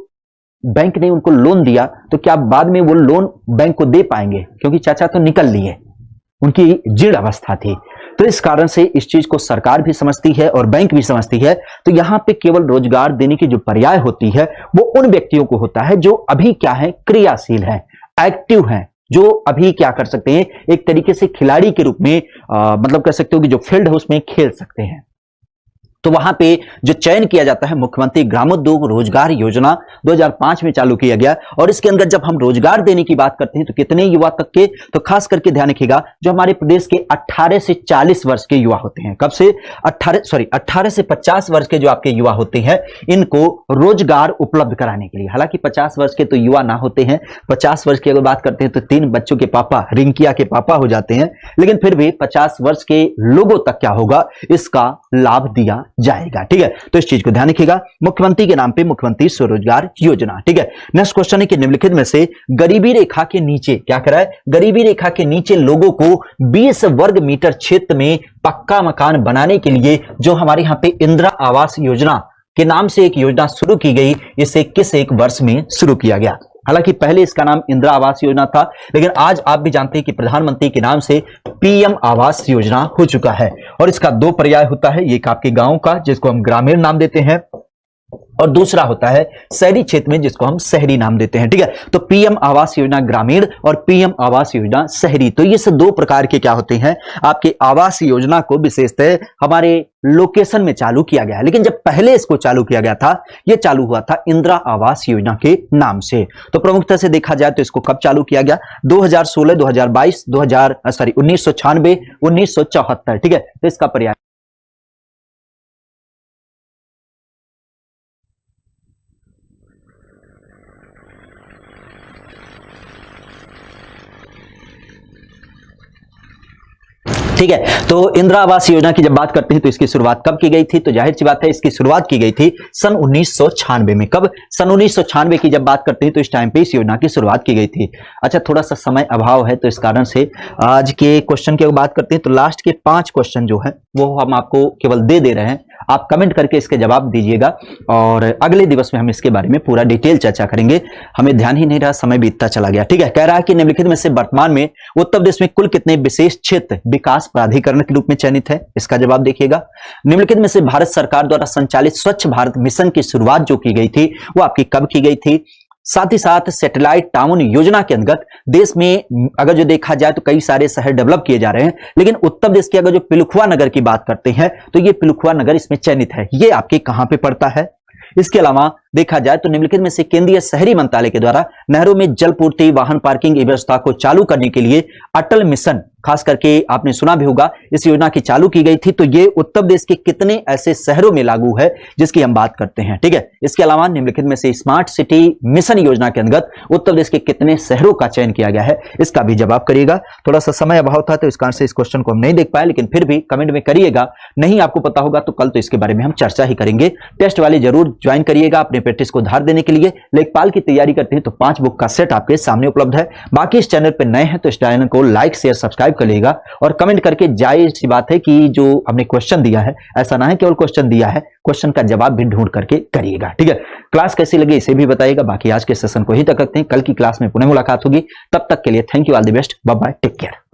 बैंक ने उनको लोन दिया तो क्या बाद में वो लोन बैंक को दे पाएंगे, क्योंकि चाचा तो निकल लिए, उनकी जीर्ण अवस्था थी। तो इस कारण से इस चीज को सरकार भी समझती है और बैंक भी समझती है। तो यहां पे केवल रोजगार देने की जो पर्याय होती है वो उन व्यक्तियों को होता है जो अभी क्या है, क्रियाशील है, एक्टिव है, जो अभी क्या कर सकते हैं, एक तरीके से खिलाड़ी के रूप में मतलब कह सकते हो कि जो फील्ड है उसमें खेल सकते हैं। तो वहां पे जो चयन किया जाता है मुख्यमंत्री ग्रामोद्योग रोजगार योजना 2005 में चालू किया गया, और इसके अंदर जब हम रोजगार देने की बात करते हैं तो कितने युवा तक के, तो खास करके ध्यान रखिएगा जो हमारे प्रदेश के 18 से 40 वर्ष के युवा होते हैं, कब से 18 से 50 वर्ष के जो आपके युवा होते हैं, इनको रोजगार उपलब्ध कराने के लिए। हालांकि 50 वर्ष के तो युवा ना होते हैं, 50 वर्ष की अगर बात करते हैं तो 3 बच्चों के पापा, रिंकिया के पापा हो जाते हैं, लेकिन फिर भी 50 वर्ष के लोगों तक क्या होगा, इसका लाभ दिया जाएगा। ठीक है, तो इस चीज को ध्यान रखिएगा, मुख्यमंत्री के नाम पे मुख्यमंत्री स्वरोजगार योजना। ठीक है, नेक्स्ट क्वेश्चन है कि निम्नलिखित में से गरीबी रेखा के नीचे क्या करा है, गरीबी रेखा के नीचे लोगों को 20 वर्ग मीटर क्षेत्र में पक्का मकान बनाने के लिए जो हमारे यहाँ पे इंदिरा आवास योजना के नाम से एक योजना शुरू की गई, इसे किस एक वर्ष में शुरू किया गया। हालांकि पहले इसका नाम इंदिरा आवास योजना था, लेकिन आज आप भी जानते हैं कि प्रधानमंत्री के नाम से पीएम आवास योजना हो चुका है, और इसका 2 पर्याय होता है, एक आपके गांव का जिसको हम ग्रामीण नाम देते हैं, और दूसरा होता है शहरी क्षेत्र में, जिसको हम शहरी नाम देते हैं। ठीक है, तो पीएम आवास योजना ग्रामीण और पीएम आवास योजना शहरी, तो ये सब दो प्रकार के क्या होते हैं, आपके आवास योजना को विशेषतः हमारे लोकेशन में चालू किया गया है। लेकिन जब पहले इसको चालू किया गया था, यह चालू हुआ था इंदिरा आवास योजना के नाम से। तो प्रमुखता से देखा जाए तो इसको कब चालू किया गया, 2016, 2022, 1996, 1974। ठीक है, तो इसका पर्याय ठीक है। तो इंदिरा आवास योजना की जब बात करते हैं तो इसकी शुरुआत कब की गई थी, तो जाहिर सी बात है इसकी शुरुआत की गई थी सन 1996 में। कब, सन 1996 की जब बात करते हैं तो इस टाइम पे इस योजना की शुरुआत की गई थी। अच्छा, थोड़ा सा समय अभाव है तो इस कारण से आज के क्वेश्चन की बात करते हैं तो लास्ट के 5 क्वेश्चन जो है वो हम आपको केवल दे रहे हैं, आप कमेंट करके इसके जवाब दीजिएगा और अगले दिवस में हम इसके बारे में पूरा डिटेल चर्चा करेंगे। हमें ध्यान ही नहीं रहा, समय बीतता चला गया। ठीक है, कह रहा है कि निम्नलिखित में से वर्तमान में उत्तर प्रदेश में कुल कितने विशेष क्षेत्र विकास प्राधिकरण के रूप में चयनित है, इसका जवाब देखिएगा। निम्नलिखित में से भारत सरकार द्वारा संचालित स्वच्छ भारत मिशन की शुरुआत जो की गई थी वो आपकी कब की गई थी। साथ ही साथ सैटेलाइट टाउन योजना के अंतर्गत देश में अगर जो देखा जाए तो कई सारे शहर डेवलप किए जा रहे हैं, लेकिन उत्तर प्रदेश के अगर जो पिलखुआ नगर की बात करते हैं तो ये पिलखुआ नगर इसमें चयनित है। ये आपके कहां पे पड़ता है। इसके अलावा देखा जाए तो निम्नलिखित में से केंद्रीय शहरी मंत्रालय के द्वारा नहरों में जल पूर्ति, वाहन पार्किंग व्यवस्था को चालू करने के लिए अटल मिशन, खास करके आपने सुना भी होगा, इस योजना की चालू की गई थी। तो ये उत्तर प्रदेश के कितने ऐसे शहरों में लागू है जिसकी हम बात करते हैं। ठीक है, इसके अलावा निम्नलिखित में से स्मार्ट सिटी मिशन योजना के अंतर्गत उत्तर प्रदेश के कितने शहरों का चयन किया गया है, इसका भी जवाब करिएगा। थोड़ा सा समय अभाव था तो इस कारण से इस क्वेश्चन को हम नहीं देख पाए, लेकिन फिर भी कमेंट में करिएगा। नहीं आपको पता होगा तो कल तो इसके बारे में हम चर्चा ही करेंगे। टेस्ट वाले जरूर ज्वाइन करिएगा अपने प्रैक्टिस को धार देने के लिए। लेखपाल की तैयारी करते हैं तो 5 बुक का सेट आपके सामने उपलब्ध है। बाकी इस चैनल पर नए हैं तो इस चैनल को लाइक शेयर सब्सक्राइब कर लीजिएगा और कमेंट करके, जाहिर सी बात है कि जो हमने क्वेश्चन दिया है, ऐसा ना है केवल क्वेश्चन दिया है, क्वेश्चन का जवाब भी ढूंढ करके करिएगा। ठीक है, क्लास कैसी लगी इसे भी बताइएगा। बाकी आज के सेशन को ही तक रखते हैं, कल की क्लास में पुनः मुलाकात होगी। तब तक के लिए thank you, all the best, bye bye, take care.